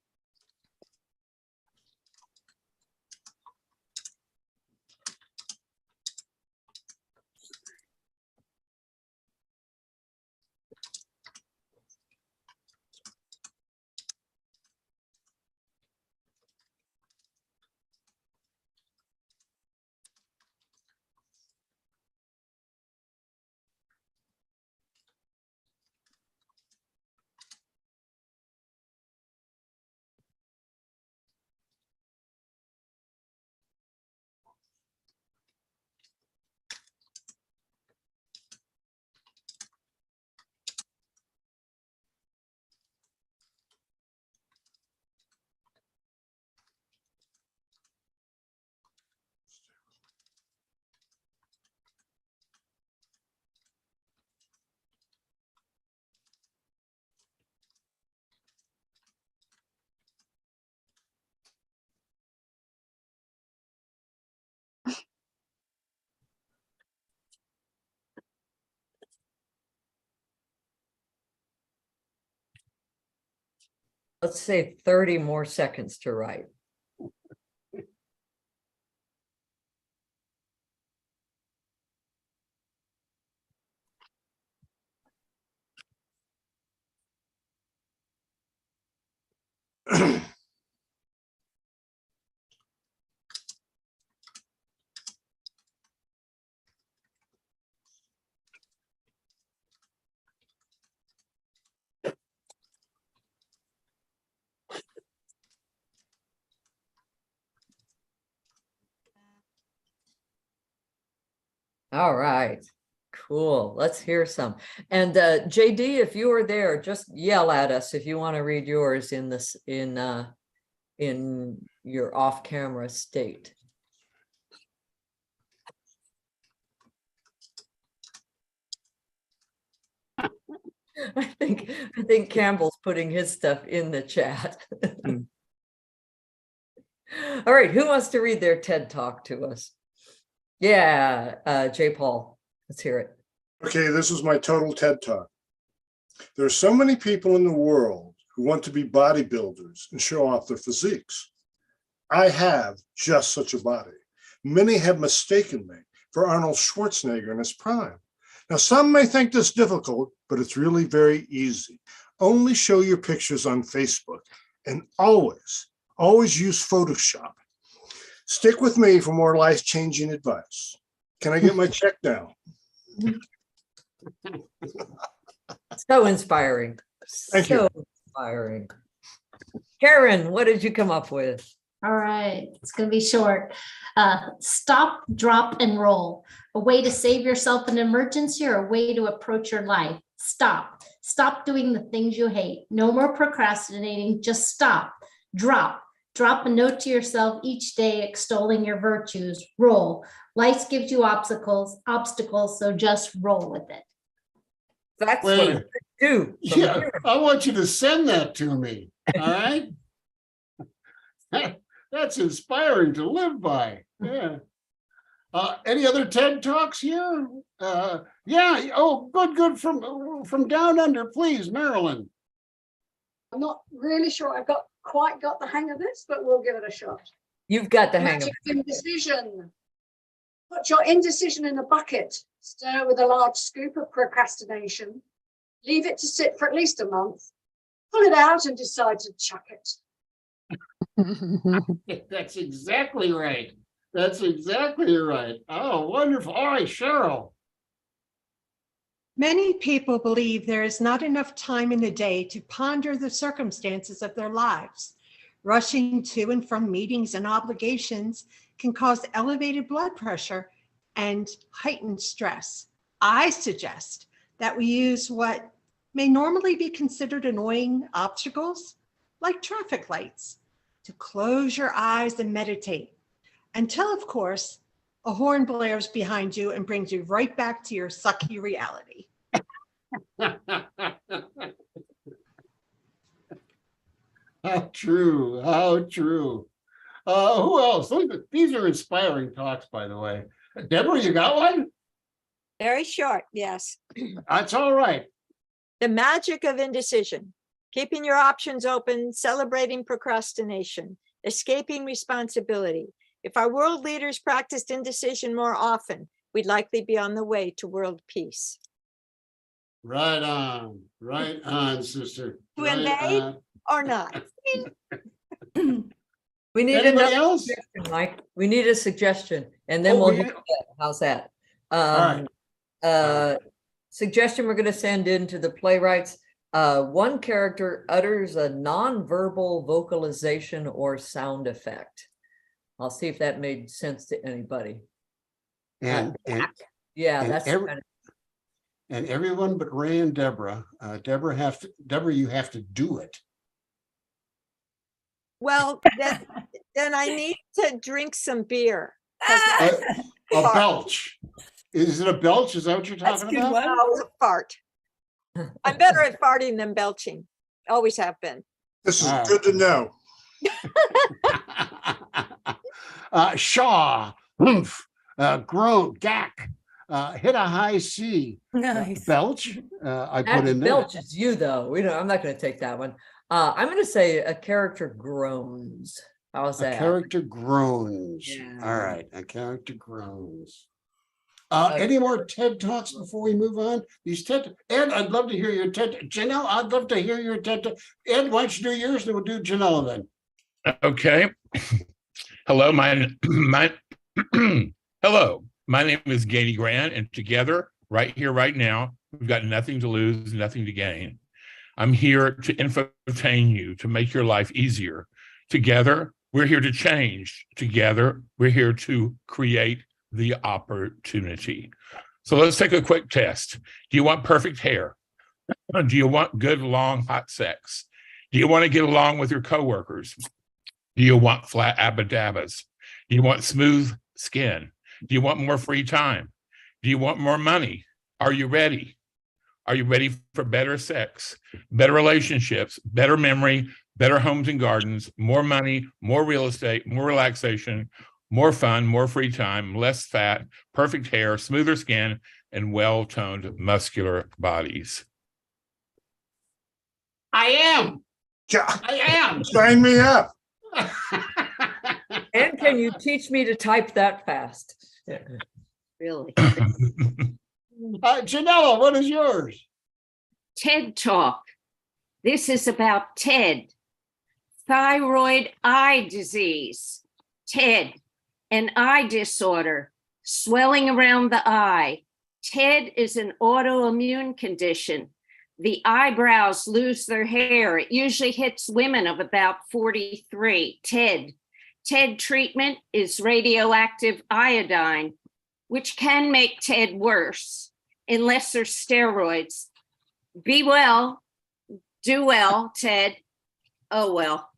Let's say 30 more seconds to write. All right, cool. Let's hear some. And JD, if you are there, just yell at us if you want to read yours in your off-camera state. I think Campbell's putting his stuff in the chat. All right, who wants to read their TED Talk to us? Yeah, J. Paul, let's hear it. Okay, this is my total TED Talk. There are so many people in the world who want to be bodybuilders and show off their physiques. I have just such a body. Many have mistaken me for Arnold Schwarzenegger in his prime. Now, some may think this difficult, but it's really very easy. Only show your pictures on Facebook and always use Photoshop. Stick with me for more life-changing advice. Can I get my check now? So inspiring. Thank you. So inspiring. Karen, what did you come up with? All right, it's going to be short. Stop, drop, and roll. A way to save yourself an emergency or a way to approach your life. Stop. Stop doing the things you hate. No more procrastinating. Just stop. Drop. Drop a note to yourself each day extolling your virtues. Roll. Life gives you obstacles, so just roll with it. That's what I do. Yeah, I want you to send that to me. All right. That's inspiring to live by. Yeah. Any other TED Talks here? Yeah. Oh, good. From down under, please, Marilyn. I'm not really sure I've quite got the hang of this, but we'll give it a shot. You've got the hang of Magic it. indecision. Put your indecision in a bucket, stir with a large scoop of procrastination, leave it to sit for at least a month, pull it out and decide to chuck it. That's exactly right. That's exactly right. Oh, wonderful. All right, Cheryl. Many people believe there is not enough time in the day to ponder the circumstances of their lives. Rushing to and from meetings and obligations can cause elevated blood pressure and heightened stress. I suggest that we use what may normally be considered annoying obstacles, like traffic lights, to close your eyes and meditate until, of course, a horn blares behind you and brings you right back to your sucky reality. How true. How true. Who else? These are inspiring talks, by the way. Deborah, you got one? Very short, yes. That's all right. The magic of indecision, keeping your options open, celebrating procrastination, escaping responsibility. If our world leaders practiced indecision more often, we'd likely be on the way to world peace. Right on, sister. To Right invade on. or not? We need Anybody another else? suggestion, Mike. We need a suggestion, and then Oh, we'll we do need- that. How's that? right. Suggestion we're going to send in to the playwrights. One character utters a nonverbal vocalization or sound effect. I'll see if that made sense to anybody. And Yeah, and that's every- kind of- and everyone but Ray and Deborah. Deborah, you have to do it. Well, then I need to drink some beer. 'cause A belch. Is it a belch? Is that what you're That's a talking good about? one. No, it was a fart. I'm better at farting than belching. Always have been. This is All right. good to know. Shaw, oomph, groan, gack, hit a high C. Nice. Belch, I put That in there. belch is you though. I'm not going to take that one. I'm going to say a character groans. How's A that? character groans. Yeah. All right, a character groans. Any more TED Talks before we move on? These TED, Ed, I'd love to hear your TED. Janelle, I'd love to hear your TED. Ed, why don't you do yours, then we'll do Janelle then. Okay. Hello, hello. My name is Gainey Grant, and together, right here, right now, we've got nothing to lose, nothing to gain. I'm here to infotain you, to make your life easier. Together, we're here to change. Together, we're here to create the opportunity. So let's take a quick test. Do you want perfect hair? Do you want good, long, hot sex? Do you want to get along with your coworkers? Do you want flat abadabbas? Do you want smooth skin? Do you want more free time? Do you want more money? Are you ready? Are you ready for better sex, better relationships, better memory, better homes and gardens, more money, more real estate, more relaxation, more fun, more free time, less fat, perfect hair, smoother skin, and well-toned muscular bodies? I am. I am. Sign me up. And can you teach me to type that fast? Really? Janella, what is yours? TED Talk. This is about TED, thyroid eye disease. TED, an eye disorder, swelling around the eye. TED is an autoimmune condition. The eyebrows lose their hair. It usually hits women of about 43. TED treatment is radioactive iodine, which can make TED worse unless there's steroids. Be well, do well, TED. Oh, well.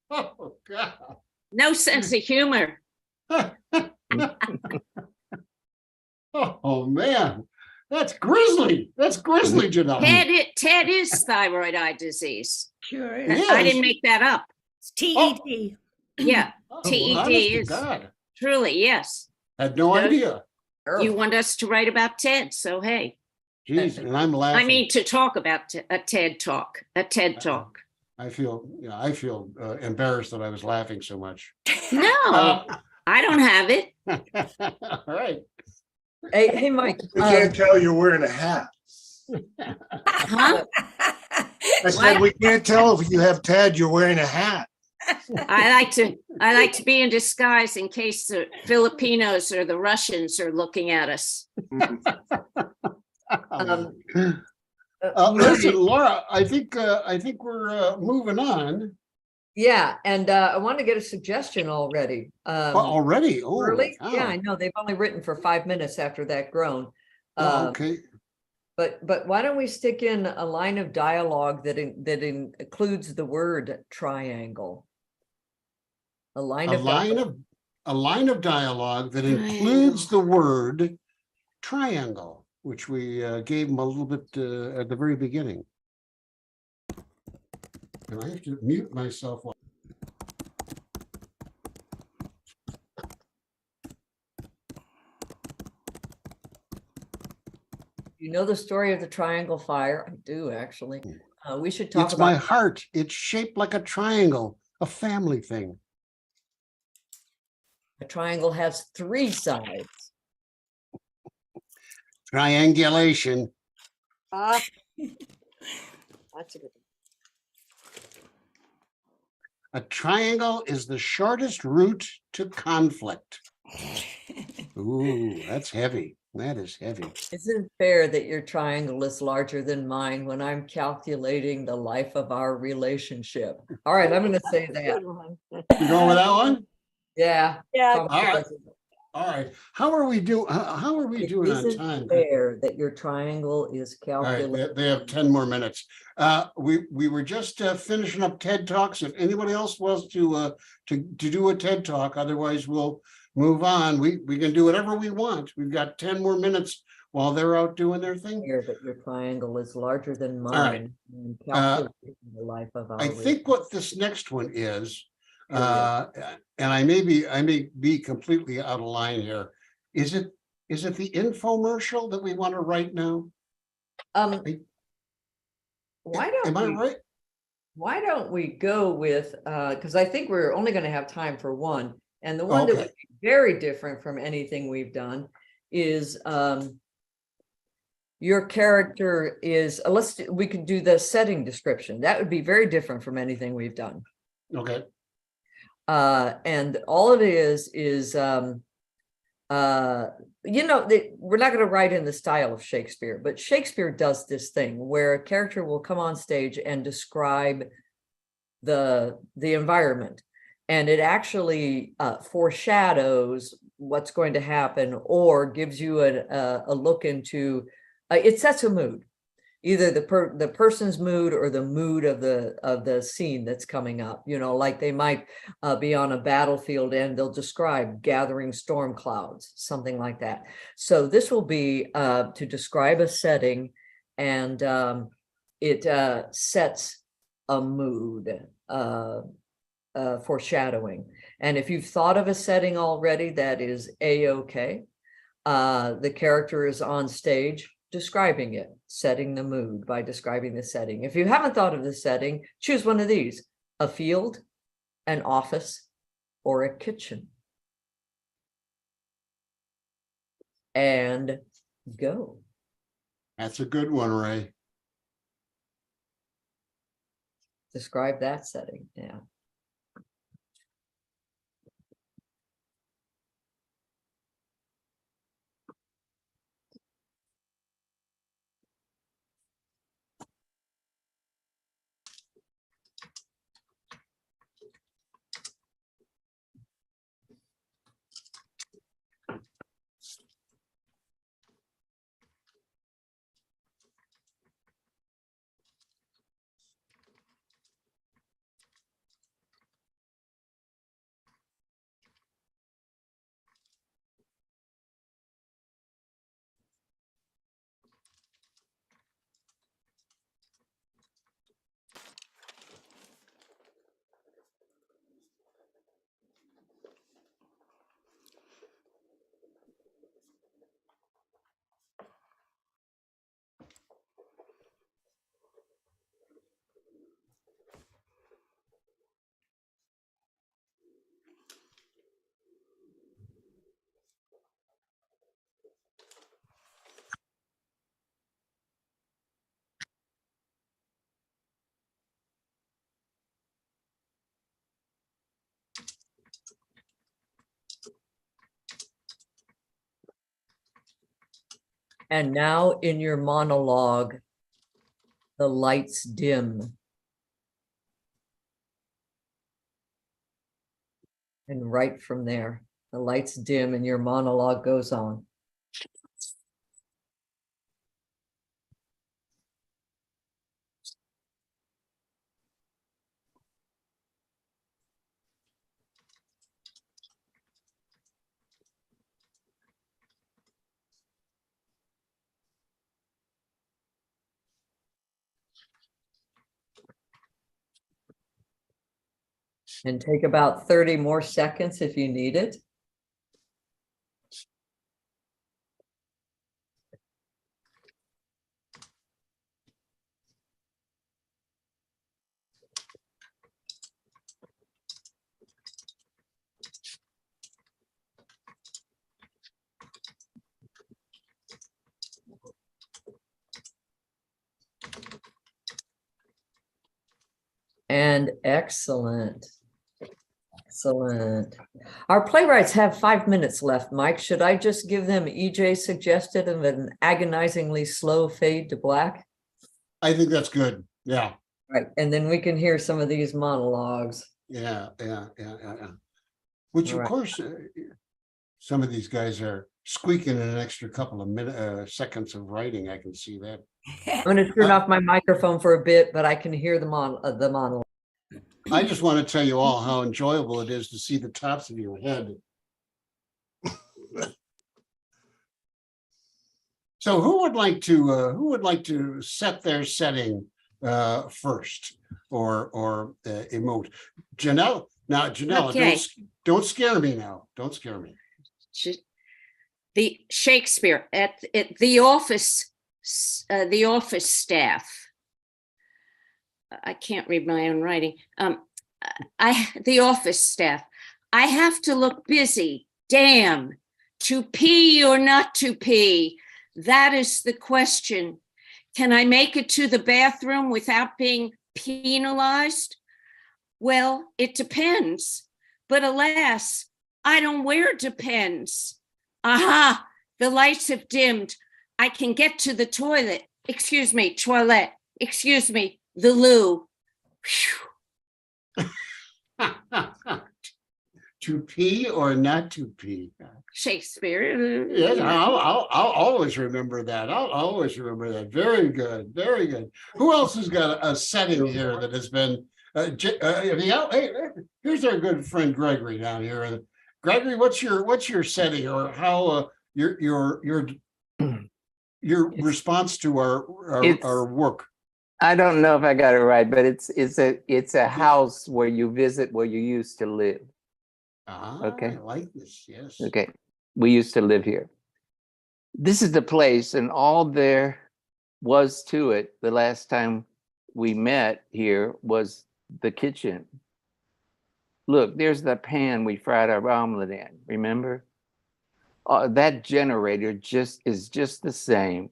Oh, God. No sense of humor. Oh, man. That's grisly. That's grisly, Janelle. TED is thyroid eye disease. Sure It is. I is? didn't make that up. It's TED. Yeah, Oh, well, TED honest to is God, truly, yes. had no Does- idea. You want us to write about TED, so hey. Jeez, and I'm laughing. I mean, to talk about a TED Talk, a TED Talk. I feel embarrassed that I was laughing so much. No, I don't have it. All right. Hey, Mike. We can't tell you're wearing a hat. Huh? I said, we can't tell if you have Ted, you're wearing a hat. I like to be in disguise in case the Filipinos or the Russians are looking at us. Listen, Laura, I think we're moving on. Yeah, and I want to get a suggestion already. Already? Oh, early? wow. Yeah, I know. They've only written for 5 minutes after that groan. Oh, okay. But why don't we stick in a line of dialogue that includes the word triangle? A line of dialogue that includes the word triangle, which we gave them a little bit at the very beginning. And I have to mute myself. You know the story of the Triangle Fire? I do, actually. We should talk It's about my heart. It's shaped like a triangle, a family thing. a triangle has 3 sides. Triangulation. That's a good A triangle is the shortest route to conflict. Ooh, that's heavy. That is heavy. Isn't it fair that your triangle is larger than mine when I'm calculating the life of our relationship? All right, I'm going to say that. You going with that one? Yeah. Yeah. All right. All right. How are we doing? How are we doing on Isn't time? fair that your triangle is All right, calculated. they have 10 more minutes. We were just finishing up TED Talks. If anybody else wants to do a TED Talk, otherwise we'll move on. We can do whatever we want. We've got 10 more minutes while they're out doing their thing. Fair that your triangle is larger than All right. mine. And calculating the life of our I think what this next one is, Here we go. and I may be completely out of line here. Is it the infomercial that we want to write now? Why don't Am I we- right? Why don't we go with, because I think we're only going to have time for one. And the one that Okay. would be very different from anything we've done is your character is, we could do the setting description. That would be very different from anything we've done. Okay. And all it is we're not going to write in the style of Shakespeare, but Shakespeare does this thing where a character will come on stage and describe the environment, and it actually foreshadows what's going to happen or gives you a look into. It sets a mood, either the person's mood or the mood of the scene that's coming up. Like they might be on a battlefield and they'll describe gathering storm clouds, something like that. So this will be to describe a setting, and it sets a mood, foreshadowing. And if you've thought of a setting already, that is a-okay. The character is on stage describing it, setting the mood by describing the setting. If you haven't thought of the setting, choose one of these: a field, an office, or a kitchen. And go. That's a good one, Ray. Describe that setting. Yeah. And now in your monologue, the lights dim. And right from there, the lights dim and your monologue goes on. And take about 30 more seconds if you need it. And excellent. Excellent. Our playwrights have 5 minutes left, Mike. Should I just give them EJ suggested of an agonizingly slow fade to black? I think that's good. Yeah. Right. And then we can hear some of these monologues. Yeah. Which All of right. course, some of these guys are squeaking in an extra couple of minutes, seconds of writing. I can see that. I'm going to turn off my microphone for a bit, but I can hear the monologue. I just want to tell you all how enjoyable it is to see the tops of your head. So who would like to set their setting first or emote? Janelle. Now, Janelle, Okay. don't scare me now. Don't scare me. The Shakespeare at the office staff. I can't read my own writing. The office staff. I have to look busy. Damn. To pee or not to pee? That is the question. Can I make it to the bathroom without being penalized? Well, it depends. But alas, I don't wear Depends. Aha, the lights have dimmed. I can get to the toilet. Excuse me, toilet. Excuse me, the loo. To pee or not to pee? Shakespeare. Yes, I'll always remember that. I'll always remember that. Very good, very good. Who else has got a setting here that has been? Hey, here's our good friend Gregory down here. Gregory, what's your setting, or how your response to our work? I don't know if I got it right, but it's a house where you visit where you used to live. Okay. I like this. Yes. Okay. We used to live here. This is the place, and all there was to it the last time we met here was the kitchen. Look, there's the pan we fried our omelet in, remember? That generator is just the same.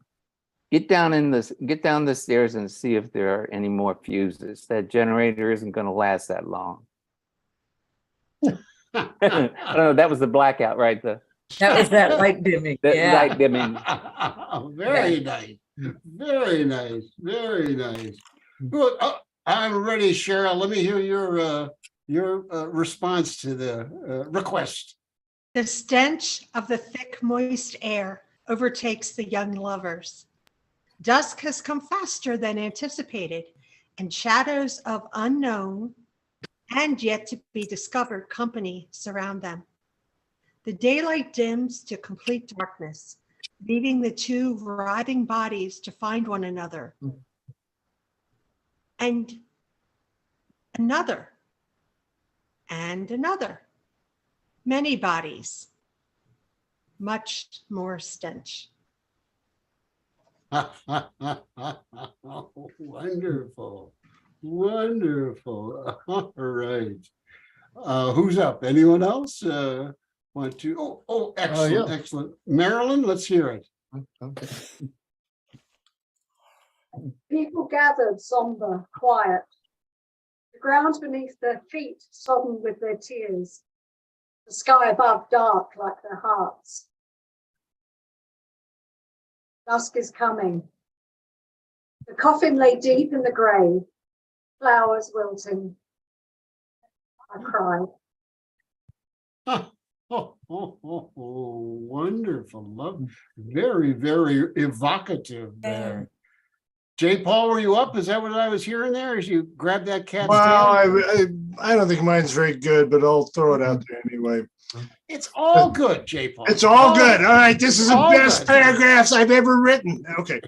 Get down the stairs and see if there are any more fuses. That generator isn't going to last that long. I don't know, that was the blackout, right? That was that light dimming. Yeah. Light dimming. Very nice. Very nice. Very nice. Good. I'm ready, Cheryl. Let me hear your response to the request. The stench of the thick, moist air overtakes the young lovers. Dusk has come faster than anticipated, and shadows of unknown and yet to be discovered company surround them. The daylight dims to complete darkness, leaving the two writhing bodies to find one another. And another. And another. Many bodies. Much more stench. Wonderful. Wonderful. All right. Who's up? Anyone else want to? Oh, excellent, yeah. excellent. Marilyn, let's hear it. Okay. People gathered, somber, quiet. The ground beneath their feet sodden with their tears. The sky above dark like their hearts. Dusk is coming. The coffin lay deep in the grave, flowers wilting. I cried. Wonderful. Love. Very, very evocative there. J. Paul, were you up? Is that what I was hearing there as you grabbed that cat's Well, tail? I don't think mine's very good, but I'll throw it out there anyway. It's all good, J. Paul. It's all good. All right, this is the all best good. paragraphs I've ever written. Okay.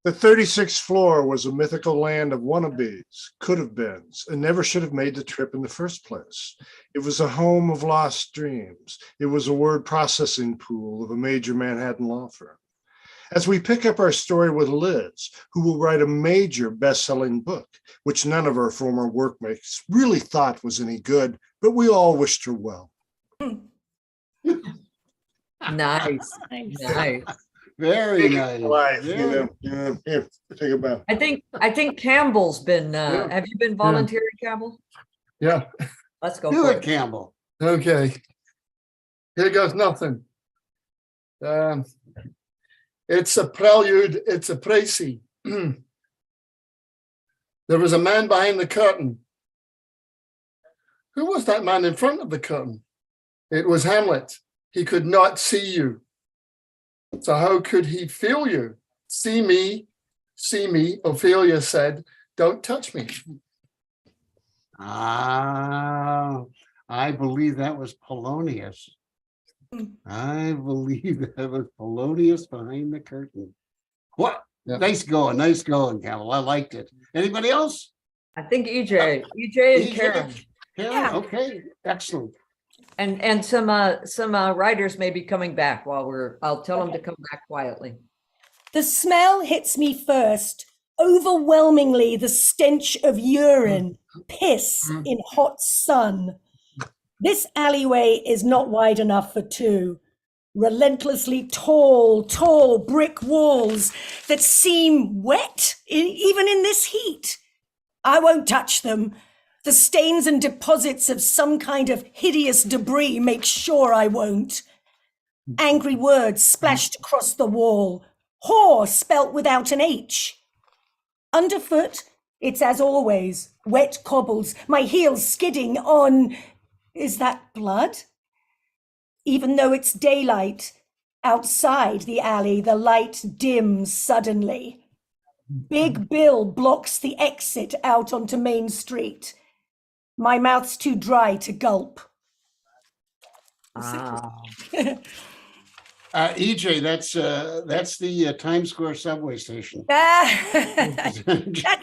The 36th floor was a mythical land of wannabes, could have beens, and never should have made the trip in the first place. It was a home of lost dreams. It was a word processing pool of a major Manhattan law firm. As we pick up our story with Liz, who will write a major best-selling book, which none of our former workmates really thought was any good, but we all wished her well. Nice, nice. Very nice. Life, Very- Here, take a bow. I think Campbell's been, have you been volunteering, Campbell? Yeah. Let's go Do for it, it. Campbell. Okay. Here goes nothing. It's a prelude. It's a précis. There was a man behind the curtain. Who was that man in front of the curtain? It was Hamlet. He could not see you. So how could he feel you? See me, Ophelia said, don't touch me. Ah, I believe that was Polonius. I believe that was Polonius behind the curtain. What? Yeah. Nice going, Campbell. I liked it. Anybody else? I think EJ and EJ? Karen. Karen, okay, excellent. And some writers may be coming back I'll tell them to come back quietly. The smell hits me first. Overwhelmingly, the stench of urine, piss in hot sun. This alleyway is not wide enough for two. Relentlessly tall brick walls that seem wet even in this heat. I won't touch them. The stains and deposits of some kind of hideous debris make sure I won't. Angry words splashed across the wall. Whore spelt without an H. Underfoot, it's as always, wet cobbles, my heels skidding on. Is that blood? Even though it's daylight, outside the alley, the light dims suddenly. Big Bill blocks the exit out onto Main Street. My mouth's too dry to gulp. EJ, that's the Times Square subway station. That's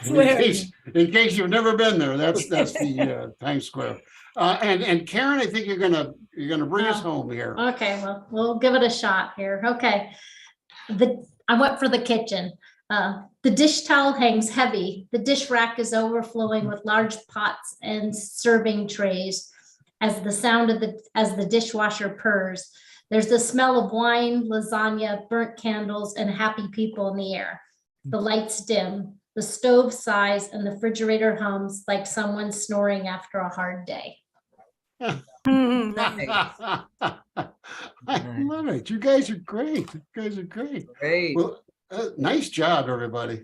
where. In case you've never been there, that's the Times Square. And Karen, I think you're gonna bring us home here. Okay, well, we'll give it a shot here. Okay. I went for the kitchen. The dish towel hangs heavy. The dish rack is overflowing with large pots and serving trays as the dishwasher purrs. There's the smell of wine, lasagna, burnt candles, and happy people in the air. The lights dim, the stove sighs, and the refrigerator hums like someone snoring after a hard day. I love it. You guys are great. Great. Well, nice job, everybody.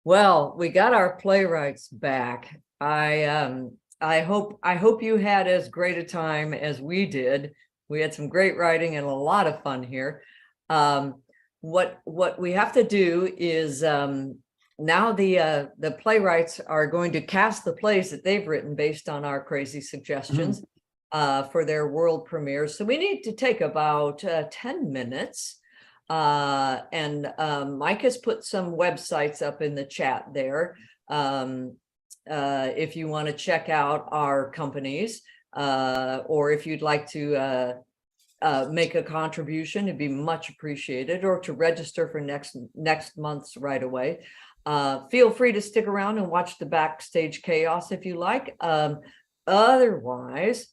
Well, we got our playwrights back. I hope you had as great a time as we did. We had some great writing and a lot of fun here. What we have to do is now the playwrights are going to cast the plays that they've written based on our crazy suggestions for their world premieres. So we need to take about 10 minutes. And Mike has put some websites up in the chat there. If you want to check out our companies, or if you'd like to make a contribution, it'd be much appreciated, or to register for next month's right away. Feel free to stick around and watch the backstage chaos if you like. Otherwise,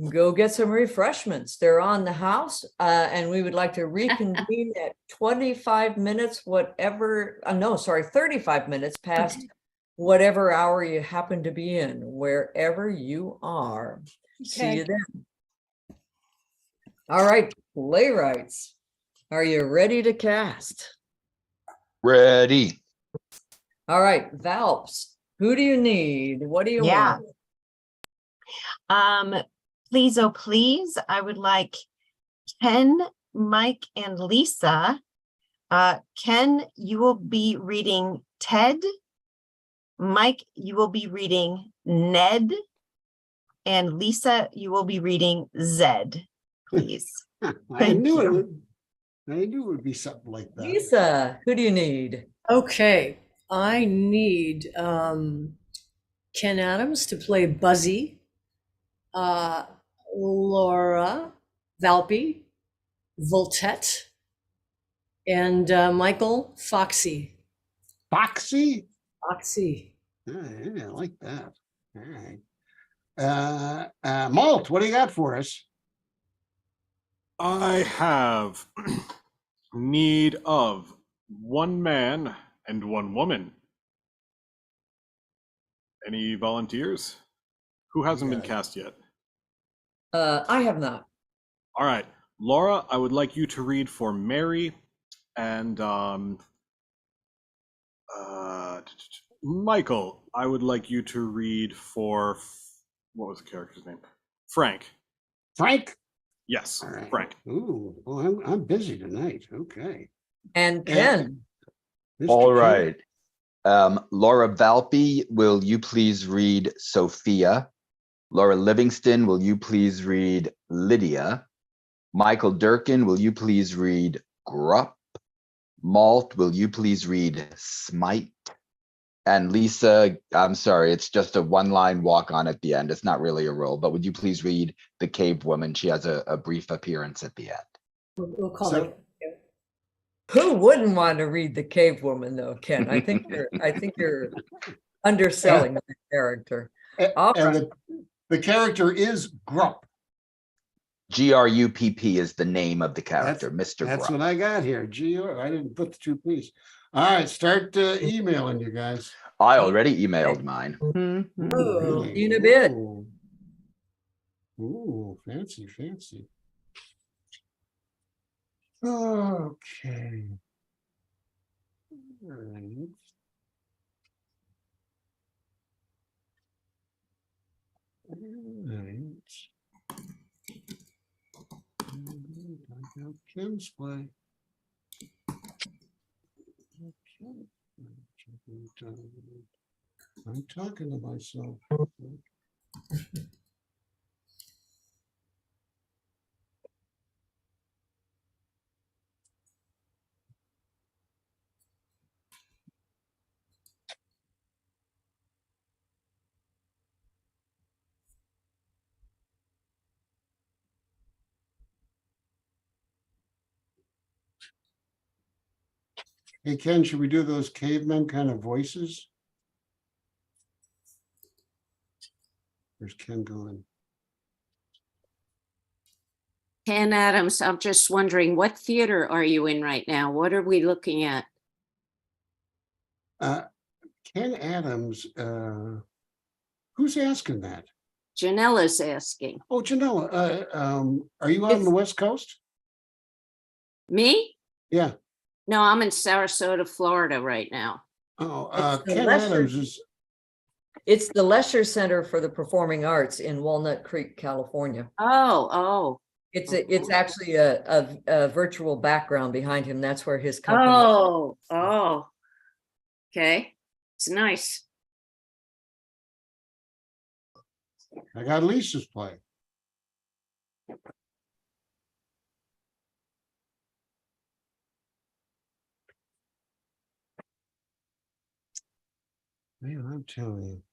go get some refreshments. They're on the house, and we would like to reconvene at 35 minutes, 35 minutes past whatever hour you happen to be in, wherever you are. See you then. All right, playwrights. Are you ready to cast? Ready. All right, Valps, who do you need? What do you Yeah. want? Please, oh, please, I would like Ken, Mike, and Lisa. Ken, you will be reading Ted. Mike, you will be reading Ned. And Lisa, you will be reading Zed, please. I Thank knew you. I knew it would be something like that. Lisa, who do you need? Okay, I need Ken Adams to play Buzzy, Laura Valpy, Voltet, and Michael Foxy. Foxy? Foxy. Yeah, I like that. All right. Malt, what do you got for us? I have need of one man and one woman. Any volunteers? Who hasn't been cast yet? I have not. All right, Laura, I would like you to read for Mary, and Michael, I would like you to read for, what was the character's name? Frank. Frank? Yes, All right. Frank. Ooh, well, I'm busy tonight. Okay. And Ken. Mr. All Ken? right. Laura Valpy, will you please read Sophia? Laura Livingston, will you please read Lydia? Michael Durkin, will you please read Grupp? Malt, will you please read Smite? And Lisa, I'm sorry, it's just a one-line walk-on at the end. It's not really a role, but would you please read The Cave Woman? She has a brief appearance at the end. We'll call So- it. Who wouldn't want to read the Cave Woman though, Ken? I think you're underselling the character. All And right. the character is Grupp. Grupp is the name of the character, Mr. That's Grupp. what I got here. I didn't put the two P's. All right, start emailing you guys. I already emailed mine. Ooh, see you in a bit. Ooh, fancy, fancy. Okay. All right. All right. Ken's play. I'm talking to myself. Hey, Ken, should we do those cavemen kind of voices? Where's Ken going? Ken Adams, I'm just wondering, what theater are you in right now? What are we looking at? Ken Adams, who's asking that? Janella's asking. Oh, Janella, are you out on the West Coast? Me? Yeah. No, I'm in Sarasota, Florida right now. Oh, It's the Ken lesser- Adams is, It's the Lesher Center for the Performing Arts in Walnut Creek, California. Oh. It's actually a virtual background behind him. That's where his company. Oh. Okay. It's nice. I got Lisa's play. Man, I'm telling you.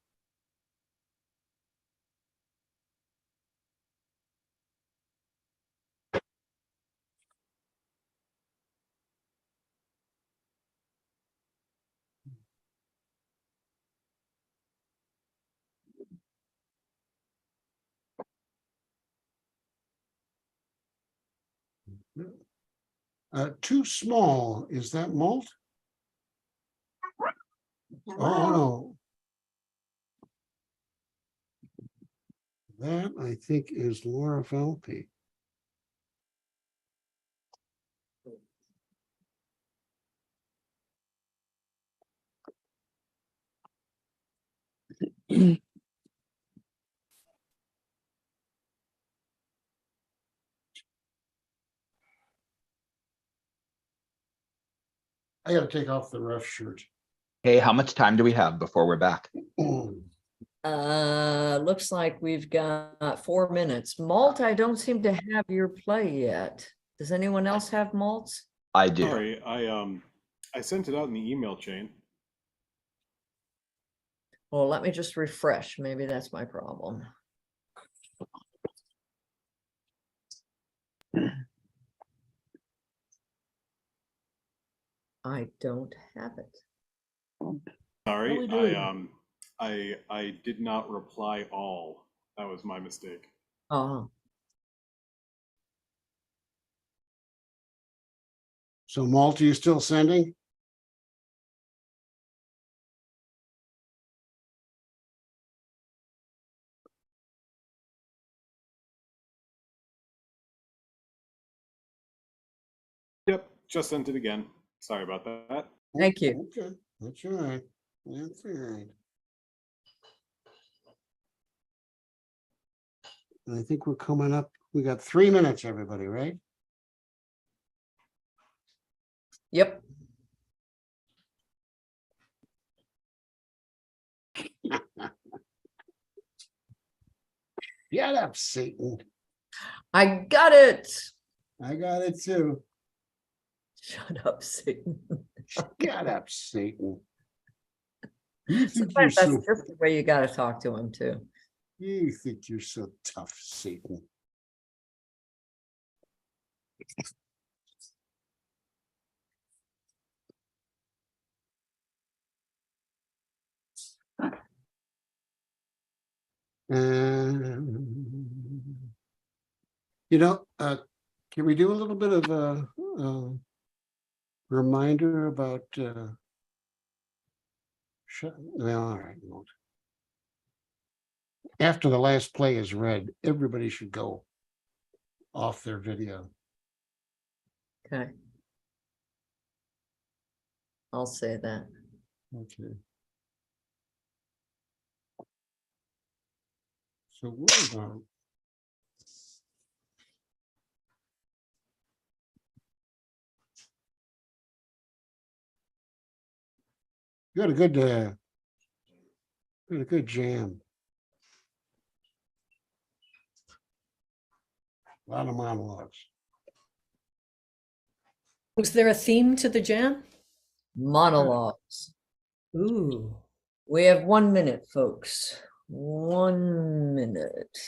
Too small, is that Malt? Oh, no. That I think is Laura Valpy. I gotta take off the rough shirt. Hey, how much time do we have before we're back? Looks like we've got 4 minutes. Malt, I don't seem to have your play yet. Does anyone else have malts? I do. Sorry, I sent it out in the email chain. Well, let me just refresh. Maybe that's my problem. I don't have it. Sorry, doing? I did not reply all. That was my mistake. Oh, So Malta, you still sending? Yep, just sent it again. Sorry about that. thank you. Okay, that's all right. That's all right. And I think we're coming up, we got 3 minutes, everybody, right? Yep. Get up, Satan. I got it. I got it too. Shut up, Satan. Get up, Satan. You think Sometimes you're that's so, just the way you got to talk to him too. you think you're so tough, Satan. You know, can we do a little bit of a reminder about well, all right. Won't. After the last play is read, everybody should go off their video. Okay. I'll say that. Okay. So what about? You had a good jam. A lot of monologues. Was there a theme to the jam? Monologues. Ooh. We have 1 minute, folks. 1 minute.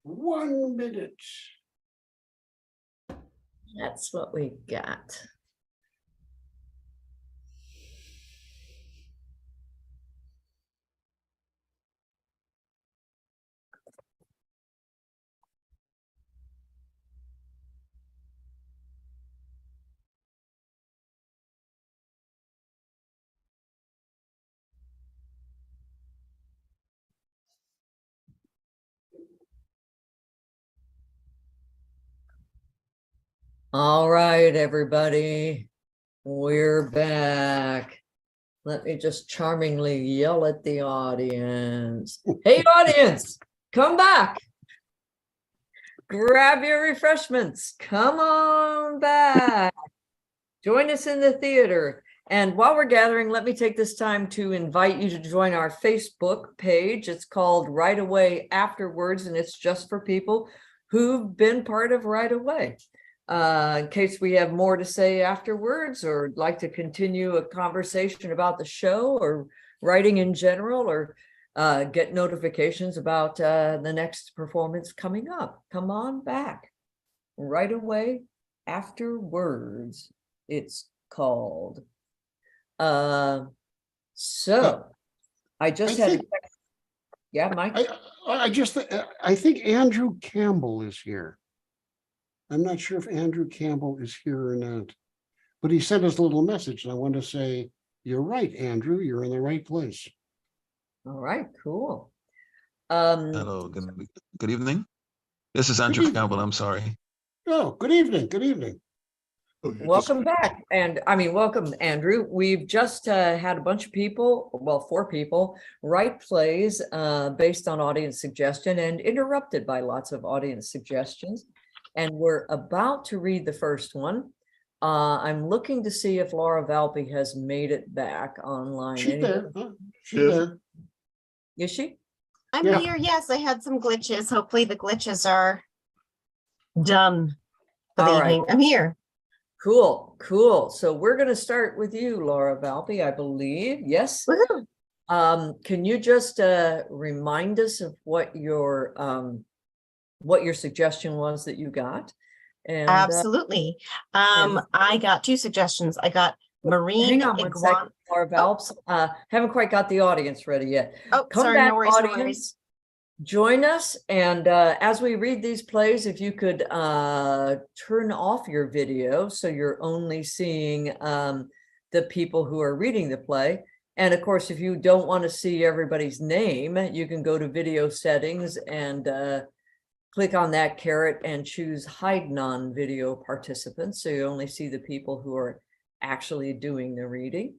One minute. That's what we got. All right, everybody, we're back. Let me just charmingly yell at the audience. Hey, audience, come back. Grab your refreshments. Come on back. Join us in the theater. And while we're gathering, let me take this time to invite you to join our Facebook page. It's called Right Away Afterwards, and it's just for people who've been part of Right Away. In case we have more to say afterwards, or like to continue a conversation about the show or writing in general, or get notifications about the next performance coming up. Come on back. Right Away Afterwards, it's called. So I just had think- yeah, Mike. I think Andrew Campbell is here. I'm not sure if Andrew Campbell is here or not, but he sent us a little message, and I want to say, you're right, Andrew, you're in the right place. All right, cool. Hello, good evening. This is Andrew evening. Campbell. I'm sorry. Oh, good evening, good evening. Welcome back. And I mean, welcome, Andrew. We've just had a bunch of people, well, 4 people, write plays based on audience suggestion and interrupted by lots of audience suggestions. And we're about to read the first one. I'm looking to see if Laura Valpy has made it back online. She's there. She's Yes. there. Is she? I'm Yeah. here. Yes, I had some glitches. Hopefully the glitches are done for the All right. evening. I'm here. Cool, cool. So we're going to start with you, Laura Valpy, I believe. Yes. Woohoo. Can you just remind us of what your suggestion was that you got? And Absolutely. I got 2 suggestions. I got marine hang on one second, Laura Valpy. Haven't quite got the audience ready yet. Oh, Come sorry, back, no worries, no audience. worries. Join us, and as we read these plays, if you could turn off your video so you're only seeing the people who are reading the play. And of course, if you don't want to see everybody's name, you can go to video settings and click on that caret and choose hide non-video participants, so you only see the people who are actually doing the reading.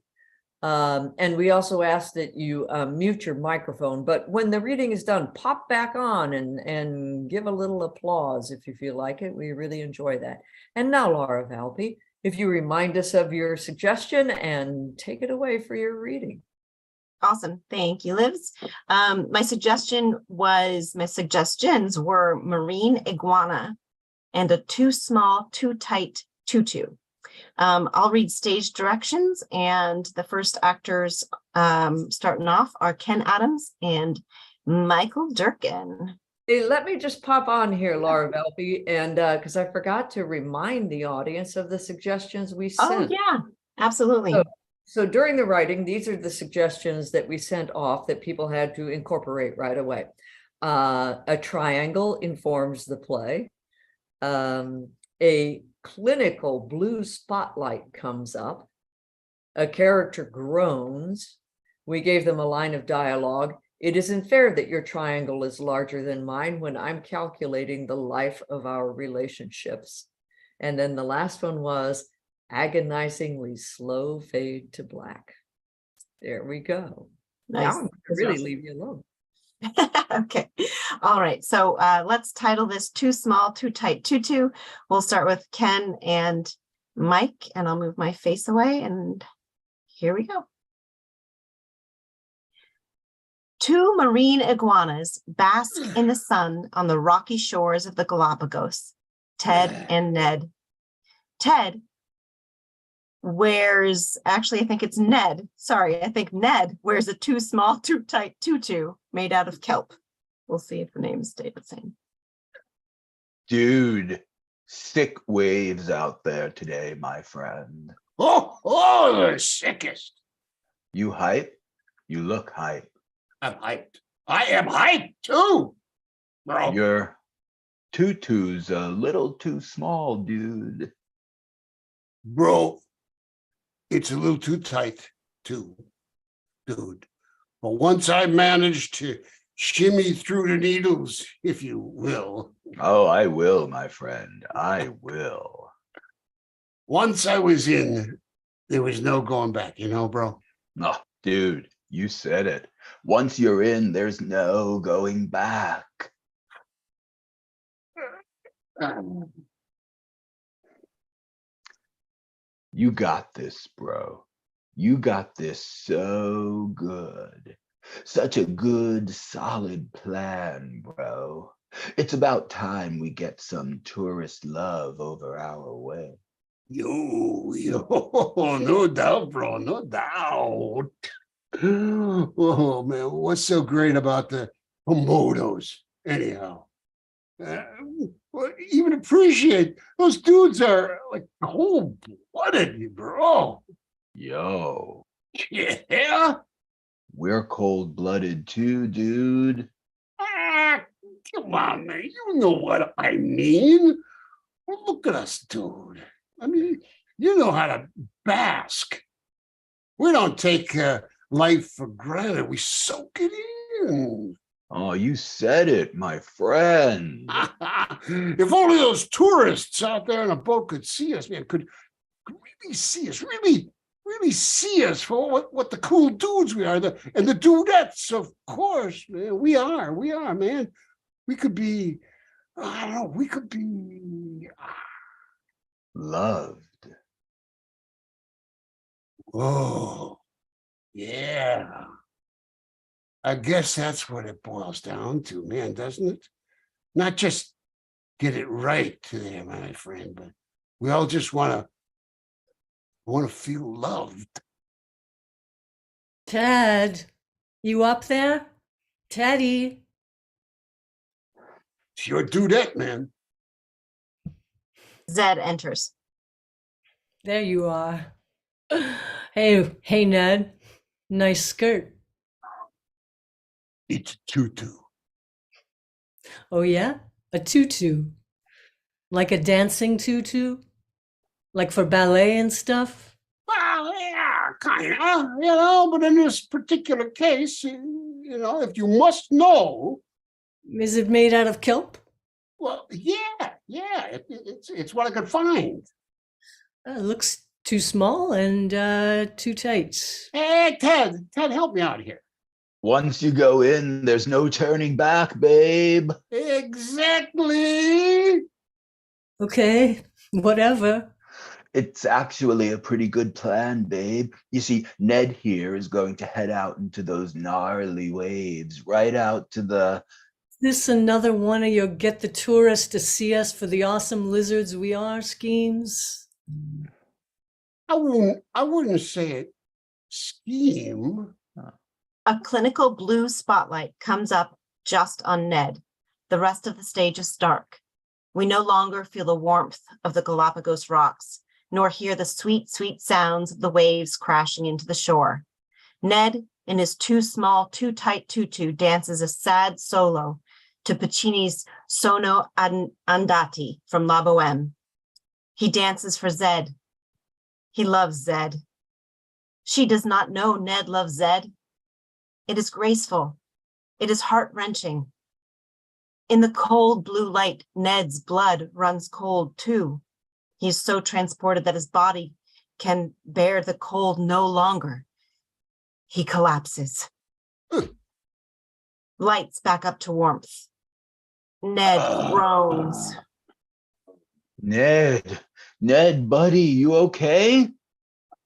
And we also ask that you mute your microphone, but when the reading is done, pop back on and give a little applause if you feel like it. We really enjoy that. And now, Laura Valpy, if you remind us of your suggestion and take it away for your reading. Awesome. Thank you, Liz. My suggestions were marine iguana and a too small, too tight tutu. I'll read stage directions, and the first actors starting off are Ken Adams and Michael Durkin. Hey, let me just pop on here, Laura Valpy, and because I forgot to remind the audience of the suggestions we sent. Oh, yeah, absolutely. So during the writing, these are the suggestions that we sent off that people had to incorporate right away. A triangle informs the play. A clinical blue spotlight comes up. A character groans. We gave them a line of dialogue. It isn't fair that your triangle is larger than mine when I'm calculating the life of our relationships. And then the last one was agonizingly slow fade to black. There we go. Nice. Now I'm going to really leave you alone. Okay. All right. So let's title this Too Small, Too Tight Tutu. We'll start with Ken and Mike, and I'll move my face away, and here we go. 2 marine iguanas bask in the sun on the rocky shores of the Galapagos, Ted and Ned. Ted wears, actually, I think it's Ned. Sorry, I think Ned wears a too small, too tight tutu made out of kelp. We'll see if the names stay the same. Dude, sick waves out there today, my friend. Oh, the sickest. You hype? You look hype. I'm hyped. I am hyped too, bro. Your tutu's a little too small, dude. Bro, it's a little too tight too, dude. But once I managed to shimmy through the needles, if you will. Oh, I will, my friend. I will. Once I was in, there was no going back, you know, bro. No, dude, you said it. Once you're in, there's no going back. You got this, bro. You got this so good. Such a good, solid plan, bro. It's about time we get some tourist love over our way. Yo, no doubt, bro, no doubt. Oh, man, what's so great about the Komodos, anyhow? Even appreciate those dudes are like cold-blooded, bro. Yo. Yeah? We're cold-blooded too, dude. Come on, man, you know what I mean. Well, look at us, dude. I mean, you know how to bask. We don't take life for granted. We soak it in. Oh, you said it, my friend. If only those tourists out there in a boat could see us, man, could really see us, really see us for what the cool dudes we are, and the dudettes, of course, man. We are, man. We could be, I don't know, we could be Loved. oh, yeah. I guess that's what it boils down to, man, doesn't it? Not just get it right today, my friend, but we all just want to feel loved. Ted, you up there? Teddy. It's your dudette, man. Zed enters. There you are. Hey, Ned. Nice skirt. It's a tutu. Oh, yeah? A tutu. Like a dancing tutu? Like for ballet and stuff? Well, yeah, kind of, but in this particular case, if you must know. Is it made out of kelp? Well, yeah, it's what I could find. It looks too small and too tight. Hey, Ted, help me out here. Once you go in, there's no turning back, babe. Exactly. Okay, whatever. It's actually a pretty good plan, babe. You see, Ned here is going to head out into those gnarly waves, right out to the... Is this another one of your get the tourists to see us for the awesome lizards we are schemes? I wouldn't say it scheme. A clinical blue spotlight comes up just on Ned. The rest of the stage is stark. We no longer feel the warmth of the Galapagos rocks, nor hear the sweet, sweet sounds of the waves crashing into the shore. Ned, in his too small, too tight tutu, dances a sad solo to Puccini's Sono Andati from La Boheme. He dances for Zed. He loves Zed. She does not know Ned loves Zed. It is graceful. It is heart-wrenching. In the cold blue light, Ned's blood runs cold too. He is so transported that his body can bear the cold no longer. He collapses. Lights back up to warmth. Ned groans. Ned, buddy, you okay?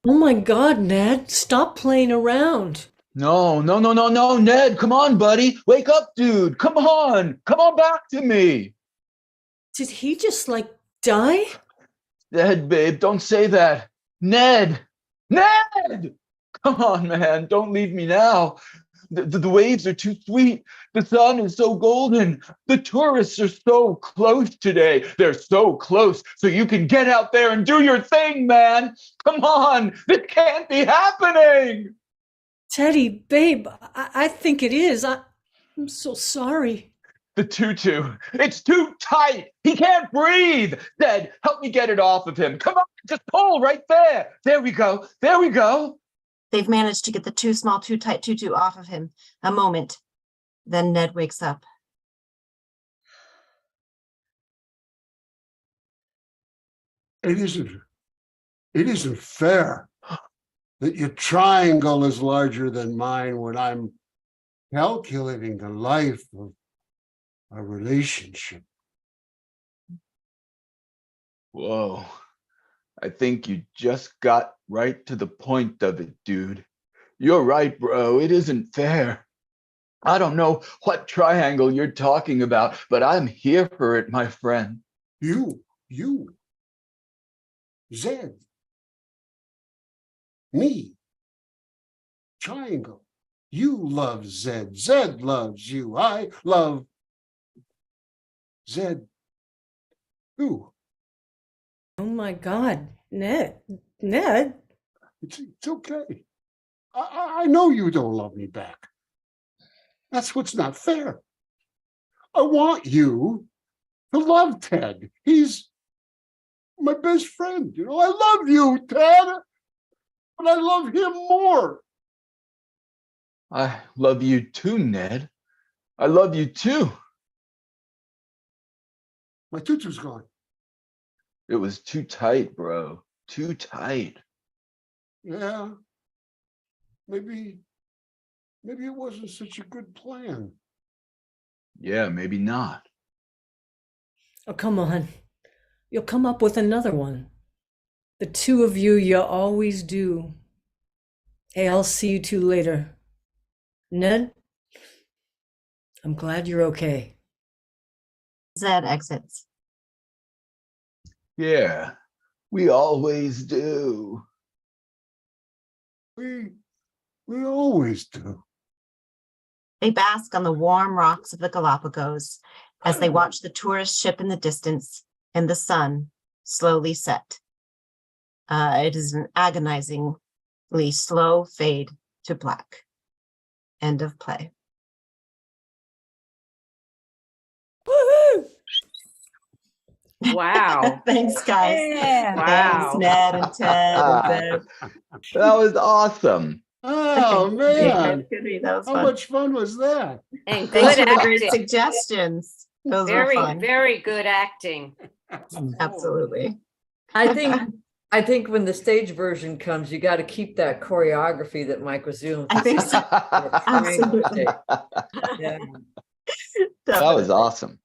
Oh my God, Ned, stop playing around. No, Ned, come on, buddy. Wake up, dude. Come on back to me. Did he just die? Ned, babe, don't say that. Ned! Come on, man, don't leave me now. The waves are too sweet. The sun is so golden. The tourists are so close today. They're so close, so you can get out there and do your thing, man. Come on, this can't be happening. Teddy, babe, I think it is. I'm so sorry. The tutu, it's too tight. He can't breathe. Ned, help me get it off of him. Come on, just pull right there. There we go. They've managed to get the too small, too tight tutu off of him. A moment. Then Ned wakes up. It isn't fair that your triangle is larger than mine when I'm calculating the life of a relationship. Whoa. I think you just got right to the point of it, dude. You're right, bro. It isn't fair. I don't know what triangle you're talking about, but I'm here for it, my friend. You, Zed, me, triangle. You love Zed. Zed loves you. I love Zed. Who? Oh my God, Ned. It's okay. I know you don't love me back. That's what's not fair. I want you to love Ted. He's my best friend. I love you, Ted, but I love him more. I love you too, Ned. I love you too. My tutu's gone. It was too tight, bro. too tight. Yeah. Maybe it wasn't such a good plan. Yeah, maybe not. Oh, come on. You'll come up with another one. The two of you always do. Hey, I'll see you two later. Ned, I'm glad you're okay. Zed exits. Yeah, we always do. We always do. They bask on the warm rocks of the Galapagos as they watch the tourist ship in the distance and the sun slowly set. It is an agonizingly slow fade to black. End of play. Woohoo! Wow. Thanks, guys. Yeah. Thanks, Wow. Ned and Ted and Bev. That was awesome. Oh, man. That was How fun. much fun was that? And Thanks good for the great acting. suggestions. Those were Very, fun. very good acting. Absolutely. I think when the stage version comes, you got to keep that choreography that Mike was doing. I think so. Absolutely. Yeah. That was awesome.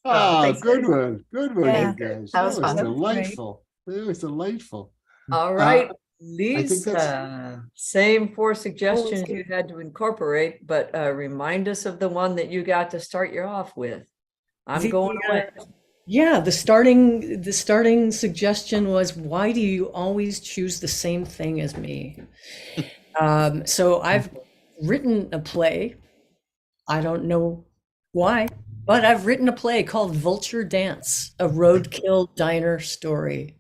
Oh, thanks, good guys. one. Good one, Yeah. you guys. That was fun. Delightful. It was delightful. All right, I think Lisa, same four suggestions good. you had to incorporate, but remind us of the one that you got to start you off with. I'm going away. Yeah, the starting suggestion was, why do you always choose the same thing as me? So I've written a play. I don't know why, but I've written a play called Vulture Dance, a roadkill diner story.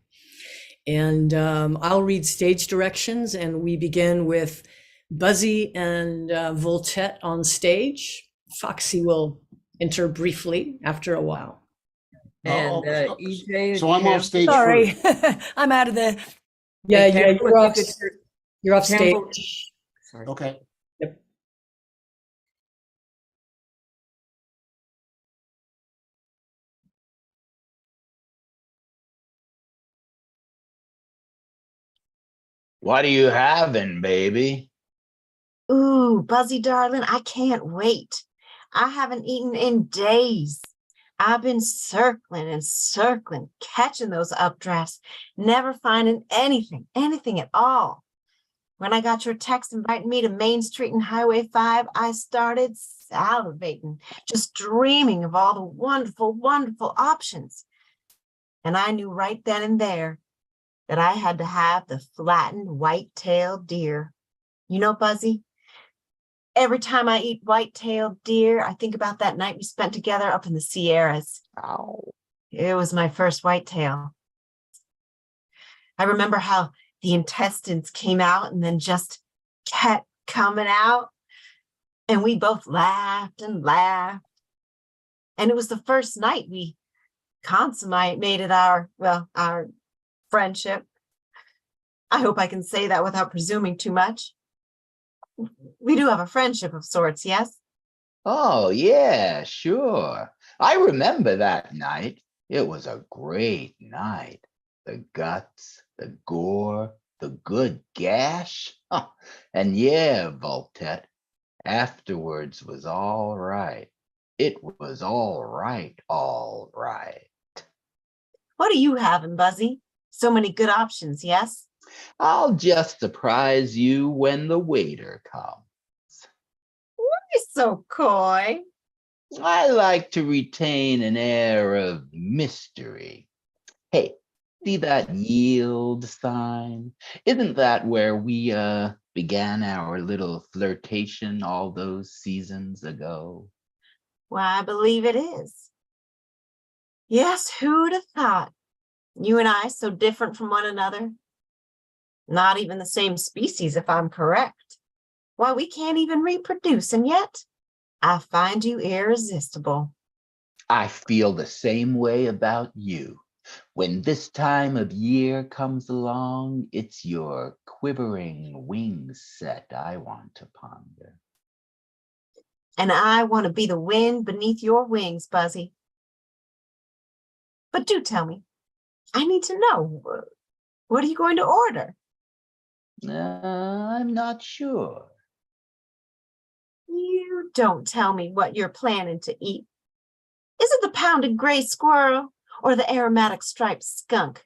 And I'll read stage directions, and we begin with Buzzy and Voltette on stage. Foxy will enter briefly after a while. And EJ. So I'm off stage Sorry, first. I'm out of the. Yeah, Hey, Campbell, you're if off. you could- You're off Campbell- stage. Sorry. Okay. Yep. What are you having, baby? Ooh, Buzzy darling, I can't wait. I haven't eaten in days. I've been circling and circling, catching those updrafts, never finding anything at all. When I got your text inviting me to Main Street and Highway 5, I started salivating, just dreaming of all the wonderful, wonderful options. And I knew right then and there that I had to have the flattened white-tailed deer. You know, Buzzy, every time I eat white-tailed deer, I think about that night we spent together up in the Sierras. Ow. It was my first whitetail. I remember how the intestines came out and then just kept coming out. And we both laughed and laughed. And it was the first night we consummated our friendship. I hope I can say that without presuming too much. We do have a friendship of sorts, yes? Oh, yeah, sure. I remember that night. It was a great night. The guts, the gore, the good gash. Huh. And yeah, Voltette, afterwards was all right. It was all right, all right. What are you having, Buzzy? So many good options, yes? I'll just surprise you when the waiter comes. You're so coy. I like to retain an air of mystery. Hey, see that yield sign? Isn't that where we began our little flirtation all those seasons ago? Why, I believe it is. Yes, who'd have thought? You and I so different from one another. Not even the same species, if I'm correct. Why, we can't even reproduce, and yet I find you irresistible. I feel the same way about you. When this time of year comes along, it's your quivering wings set I want to ponder. And I want to be the wind beneath your wings, Buzzy. But do tell me, I need to know, What are you going to order? I'm not sure. You don't tell me what you're planning to eat. Is it the pounded gray squirrel or the aromatic striped skunk?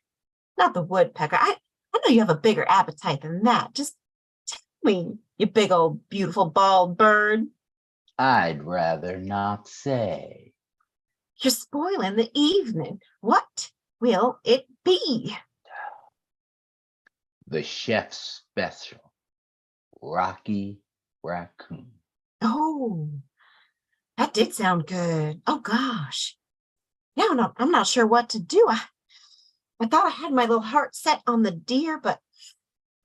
Not the woodpecker. I know you have a bigger appetite than that. Just tell me, you big old beautiful bald bird. I'd rather not say. You're spoiling the evening. What will it be? The chef's special, Rocky Raccoon. Oh, that did sound good. Oh gosh. Now I'm not sure what to do. I thought I had my little heart set on the deer, but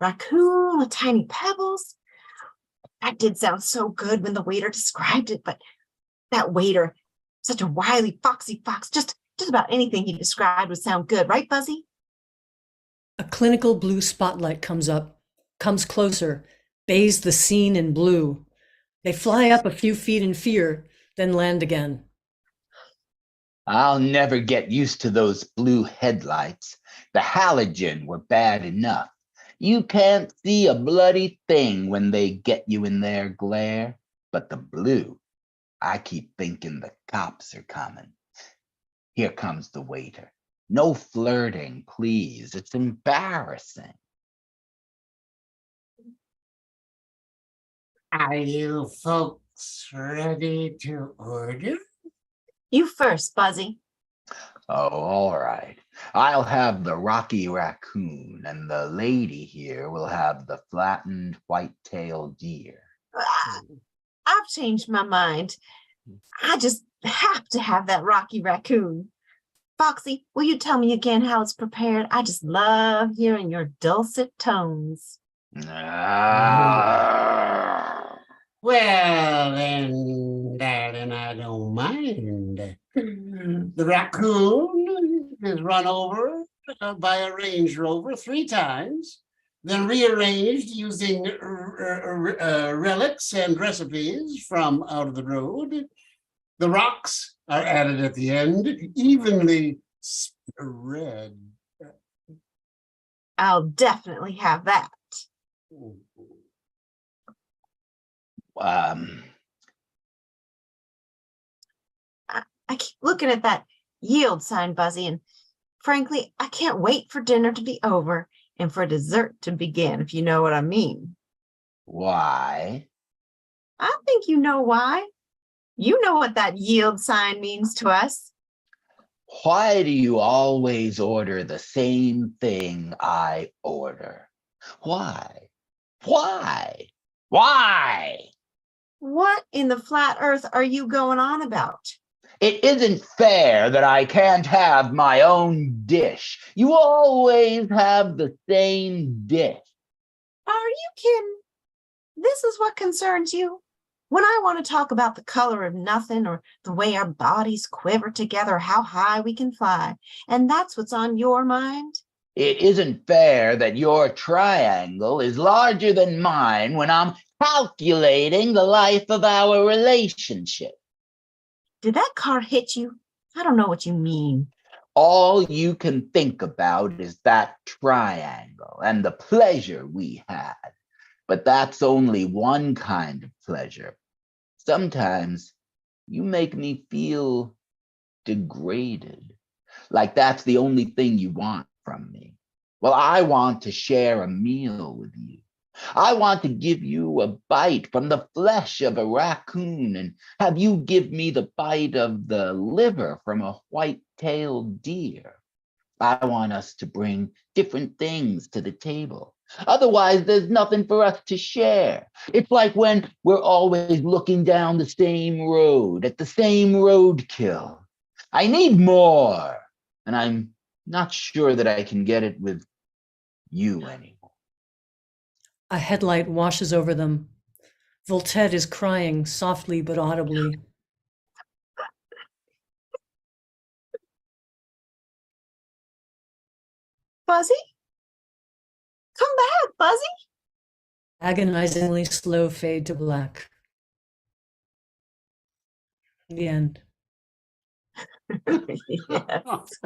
raccoon with tiny pebbles. That did sound so good when the waiter described it, but that waiter, such a wily, foxy fox, just about anything he described would sound good, right, Buzzy? A clinical blue spotlight comes closer, bathes the scene in blue. They fly up a few feet in fear, then land again. I'll never get used to those blue headlights. The halogen were bad enough. You can't see a bloody thing when they get you in their glare. But the blue, I keep thinking the cops are coming. Here comes the waiter. No flirting, please. It's embarrassing. Are you folks ready to order? You first, Buzzy. Oh, all right. I'll have the Rocky Raccoon, and the lady here will have the flattened white-tailed deer. I've changed my mind. I just have to have that Rocky Raccoon. Foxy, will you tell me again how it's prepared? I just love hearing your dulcet tones. Well, then, darling, I don't mind. The raccoon is run over by a Range Rover 3 times, then rearranged using relics and recipes from out of the road. The rocks are added at the end, evenly spread. I'll definitely have that. I keep looking at that yield sign, Buzzy, and frankly, I can't wait for dinner to be over and for dessert to begin, if you know what I mean. Why? I think you know why. You know what that yield sign means to us. Why do you always order the same thing I order? Why? Why? Why? What in the flat earth are you going on about? It isn't fair that I can't have my own dish. You always have the same dish. Are you kidding? This is what concerns you? When I want to talk about the color of nothing or the way our bodies quiver together, how high we can fly, and that's what's on your mind? It isn't fair that your triangle is larger than mine when I'm calculating the life of our relationship. Did that car hit you? I don't know what you mean. All you can think about is that triangle and the pleasure we had. But that's only one kind of pleasure. Sometimes you make me feel degraded, like that's the only thing you want from me. Well, I want to share a meal with you. I want to give you a bite from the flesh of a raccoon and have you give me the bite of the liver from a white-tailed deer. I want us to bring different things to the table. Otherwise, there's nothing for us to share. It's like when we're always looking down the same road at the same roadkill. I need more, and I'm not sure that I can get it with you anymore. A headlight washes over them. Voltaire is crying softly but audibly. Buzzy? Come back, Buzzy. Agonizingly slow fade to black. The end. Yes.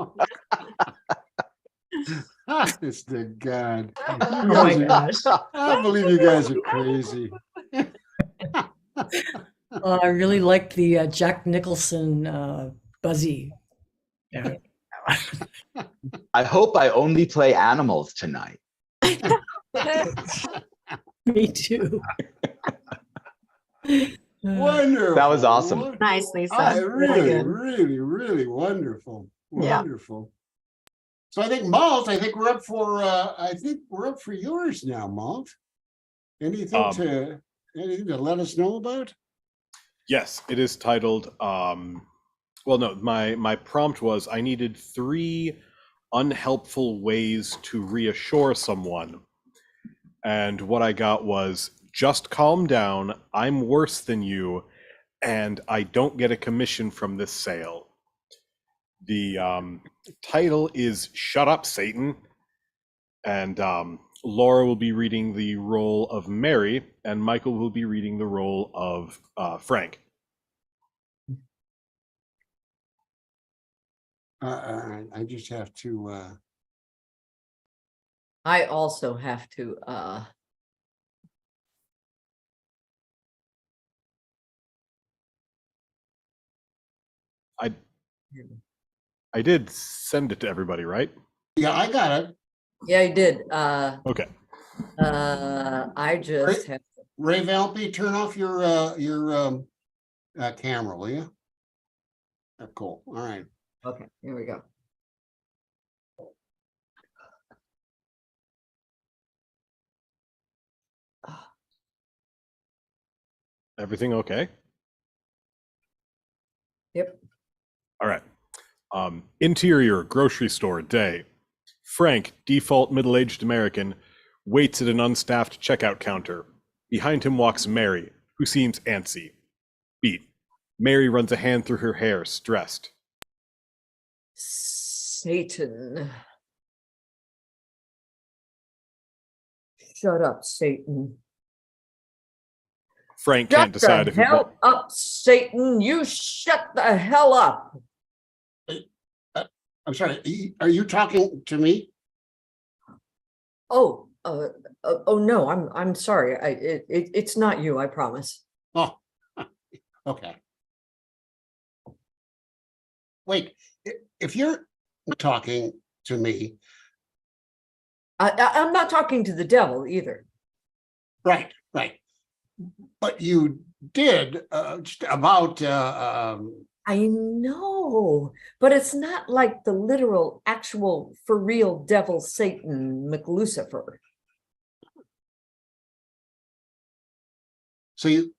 Honest to God. You Oh my guys gosh. I believe you guys are crazy. I really liked the Jack Nicholson Buzzy. Yeah. I hope I only play animals tonight. Me too. Wonderful. That was awesome. won- Nice, Lisa. Really, good. really wonderful. Yeah. Wonderful. So I think Malt, I think we're up for yours now, Malt. Anything to let us know about? Yes, it is titled. Well, no, my prompt was I needed 3 unhelpful ways to reassure someone, and what I got was just calm down. I'm worse than you, and I don't get a commission from this sale. The title is "Shut Up, Satan," and Laura will be reading the role of Mary, and Michael will be reading the role of Frank. I just have to. I also have to I did send it to everybody, right? Yeah, I got it. yeah, I did. Okay. I just have Ray Valpy, turn off your camera, will you? Cool. All right. okay, here we go. Everything okay? Yep. All right. Interior grocery store day. Frank, default middle-aged American, waits at an unstaffed checkout counter. Behind him walks Mary, who seems antsy. Beat. Mary runs a hand through her hair, stressed. Satan. Shut up, Satan. Frank can't decide if he hell up, Satan. You shut the hell up. I'm sorry. Are you talking to me? Oh, oh no, I'm sorry. It's not you, I promise. Oh, okay. Wait, if you're talking to me, I'm not talking to the devil either. right. But you did just about. I know, but it's not like the literal, actual, for real devil Satan McLucifer. So you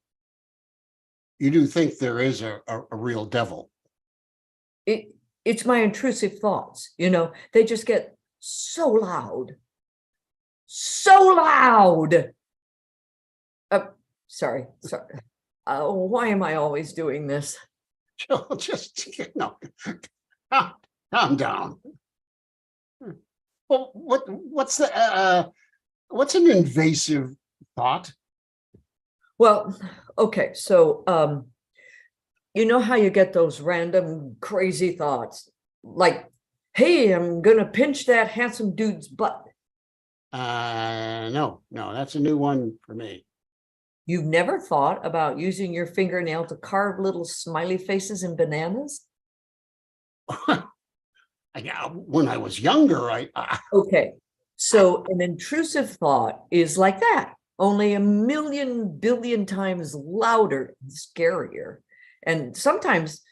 do think there is a real devil? It's my intrusive thoughts, they just get so loud. So loud. Sorry. Why am I always doing this? Just calm down. Well, what's an invasive thought? Well, okay, so you know how you get those random crazy thoughts, like, hey, I'm gonna pinch that handsome dude's butt. No, that's a new one for me. You've never thought about using your fingernail to carve little smiley faces and bananas? When I was younger, Okay, so an intrusive thought is like that, only a million billion times louder and scarier. And sometimes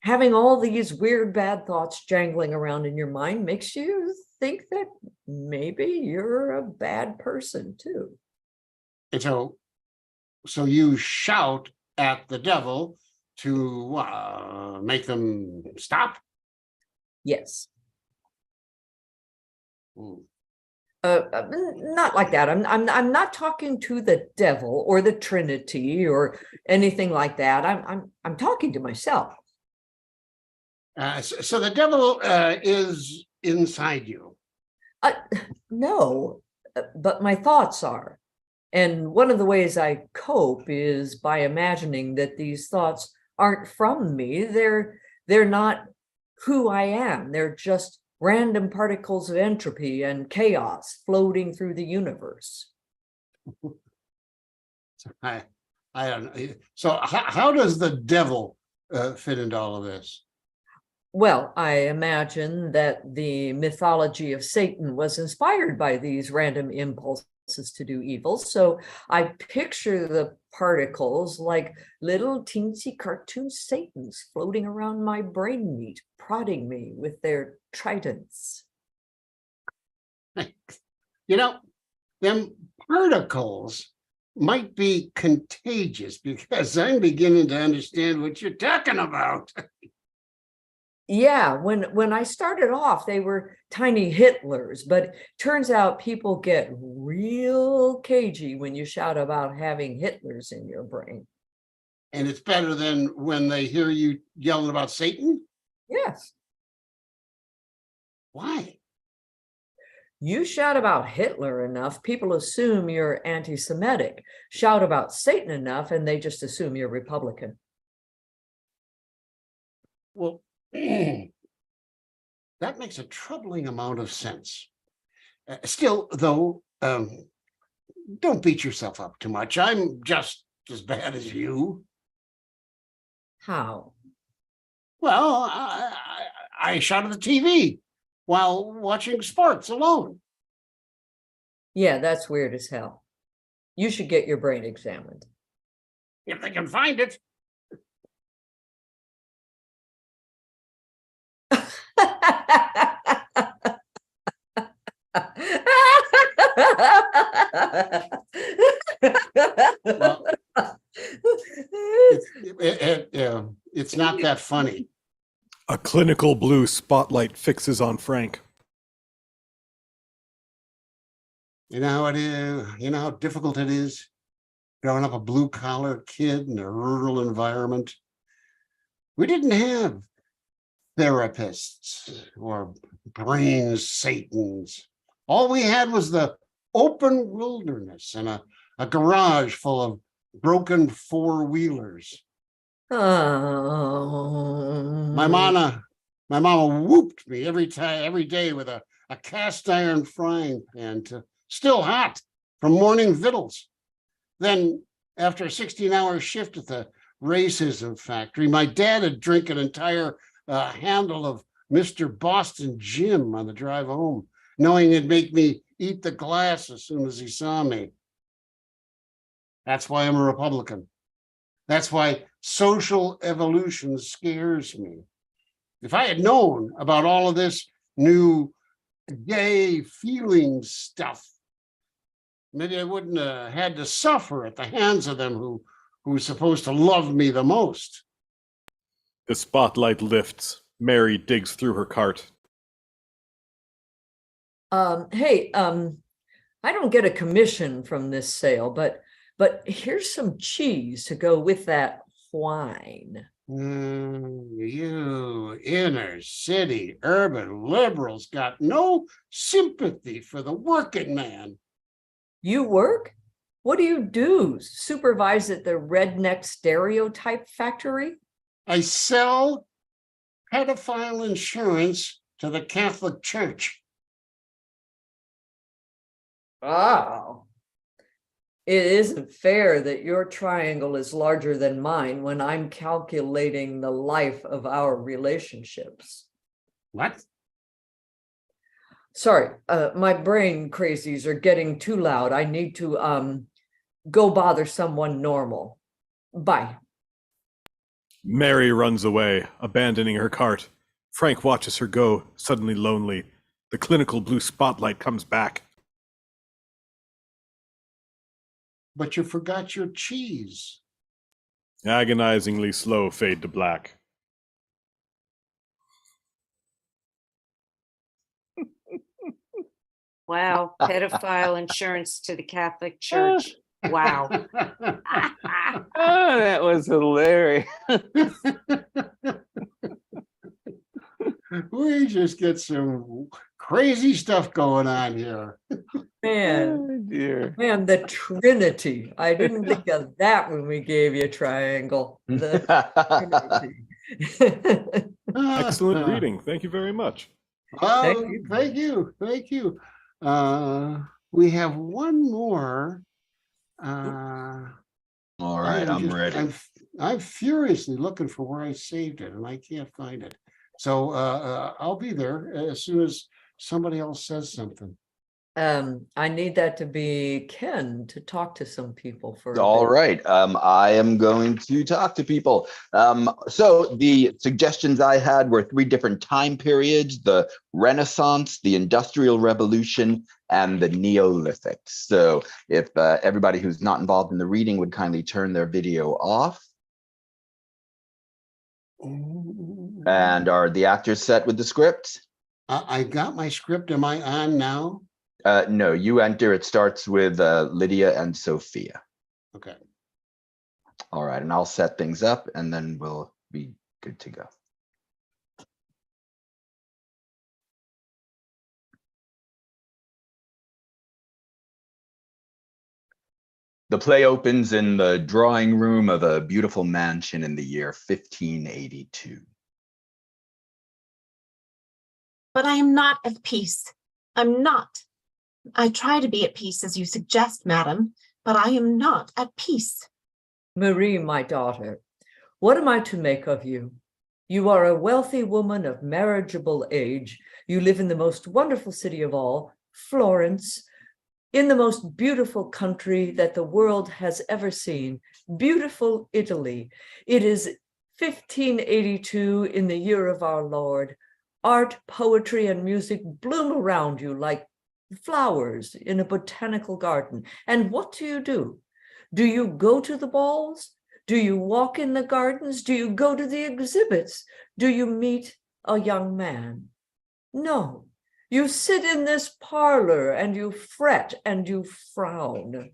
having all these weird bad thoughts jangling around in your mind makes you think that maybe you're a bad person too. And so you shout at the devil to make them stop? Yes. Ooh. Not like that. I'm not talking to the devil or the Trinity or anything like that. I'm talking to myself. So the devil is inside you? No, but my thoughts are. And one of the ways I cope is by imagining that these thoughts aren't from me. They're not who I am. They're just random particles of entropy and chaos floating through the universe. I don't know. So how does the devil fit into all of this? Well, I imagine that the mythology of Satan was inspired by these random impulses to do evil. So I picture the particles like little teensy cartoon Satans floating around my brain meat, prodding me with their tridents. You know, them particles might be contagious, because I'm beginning to understand what you're talking about. Yeah, when I started off, they were tiny Hitlers, but turns out people get real cagey when you shout about having Hitlers in your brain. And it's better than when they hear you yelling about Satan? Yes. Why? You shout about Hitler enough, people assume you're anti-Semitic. Shout about Satan enough, and they just assume you're Republican. Well, that makes a troubling amount of sense. Still, though, don't beat yourself up too much. I'm just as bad as you. How? Well, I shout at the TV while watching sports alone. Yeah, that's weird as hell. You should get your brain examined. If they can find it. Well, it's not that funny. A clinical blue spotlight fixes on Frank. You know how it is? You know how difficult it is growing up a blue-collar kid in a rural environment? We didn't have therapists or brain Satans. All we had was the open wilderness and a garage full of broken four-wheelers. Oh. My mama whooped me every day with a cast iron frying pan, still hot from morning victuals. Then after a 16-hour shift at the racism factory, my dad would drink an entire handle of Mr. Boston Jim on the drive home, knowing it'd make me eat the glass as soon as he saw me. That's why I'm a Republican. That's why social evolution scares me. If I had known about all of this new gay feeling stuff, maybe I wouldn't have had to suffer at the hands of them who's supposed to love me the most. The spotlight lifts. Mary digs through her cart. Hey, I don't get a commission from this sale, but here's some cheese to go with that wine. You inner city urban liberals got no sympathy for the working man. You work? What do you do? Supervise at the redneck stereotype factory? I sell pedophile insurance to the Catholic Church. Oh. It isn't fair that your triangle is larger than mine when I'm calculating the life of our relationships. What? Sorry, my brain crazies are getting too loud. I need to go bother someone normal. Bye. Mary runs away, abandoning her cart. Frank watches her go, suddenly lonely. The clinical blue spotlight comes back. But you forgot your cheese. Agonizingly slow fade to black. Wow, pedophile insurance to the Catholic Church. Wow. Oh, that was hilarious. We just get some crazy stuff going on here. Man, Oh, dear. man, the Trinity. I didn't think of that when we gave you a triangle. The Trinity. Excellent reading. Thank you very much. Oh, thank you. Thank you. We have one more. All right, I'm ready. I'm furiously looking for where I saved it and I can't find it. So I'll be there as soon as somebody else says something. I need that to be Ken to talk to some people for a All bit. right. I am going to talk to people. So the suggestions I had were 3 different time periods: the Renaissance, the Industrial Revolution, and the Neolithic. So if everybody who's not involved in the reading would kindly turn their video off. And are the actors set with the script? I got my script. Am I on now? No, you enter. It starts with Lydia and Sophia. Okay. All right, and I'll set things up and then we'll be good to go. The play opens in the drawing room of a beautiful mansion in the year 1582. But I am not at peace. I'm not. I try to be at peace as you suggest, madam, but I am not at peace. Marie, my daughter, what am I to make of you? You are a wealthy woman of marriageable age. You live in the most wonderful city of all, Florence, in the most beautiful country that the world has ever seen, beautiful Italy. It is 1582 in the year of our Lord. Art, poetry, and music bloom around you like flowers in a botanical garden. And what do? Do you go to the balls? Do you walk in the gardens? Do you go to the exhibits? Do you meet a young man? No, you sit in this parlor and you fret and you frown.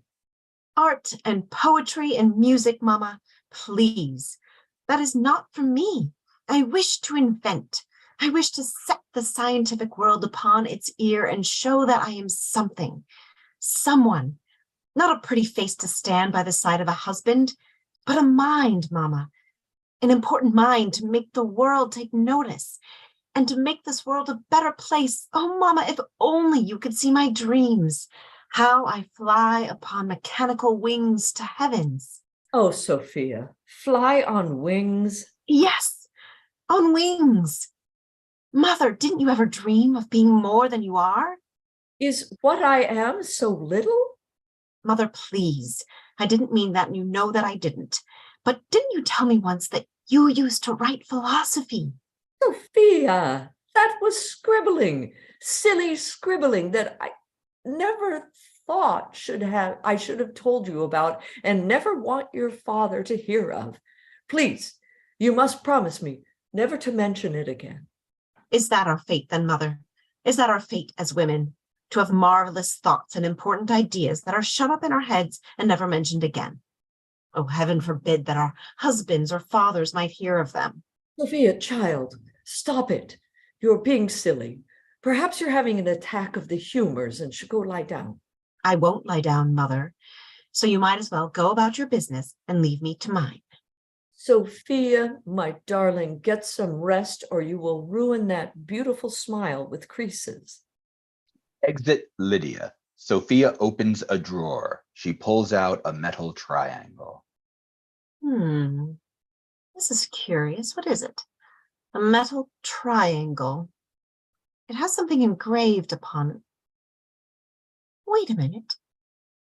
Art and poetry and music, Mama, please. That is not for me. I wish to invent. I wish to set the scientific world upon its ear and show that I am something, someone, not a pretty face to stand by the side of a husband, but a mind, Mama, an important mind to make the world take notice and to make this world a better place. Oh, Mama, if only you could see my dreams, how I fly upon mechanical wings to heavens. Oh, Sophia, fly on wings? Yes, on wings. Mother, didn't you ever dream of being more than you are? Is what I am so little? Mother, please. I didn't mean that, and you know that I didn't. But didn't you tell me once that you used to write philosophy? Sophia, that was scribbling, silly scribbling that I never thought I should have told you about and never want your father to hear of. Please, you must promise me never to mention it again. Is that our fate then, Mother? Is that our fate as women? To have marvelous thoughts and important ideas that are shut up in our heads and never mentioned again? Oh, heaven forbid that our husbands or fathers might hear of them. Sophia, child, stop it. You're being silly. Perhaps you're having an attack of the humors and should go lie down. I won't lie down, Mother. So you might as well go about your business and leave me to mine. Sophia, my darling, get some rest or you will ruin that beautiful smile with creases. Exit Lydia. Sophia opens a drawer. She pulls out a metal triangle. This is curious. What is it? A metal triangle. It has something engraved upon it. Wait a minute.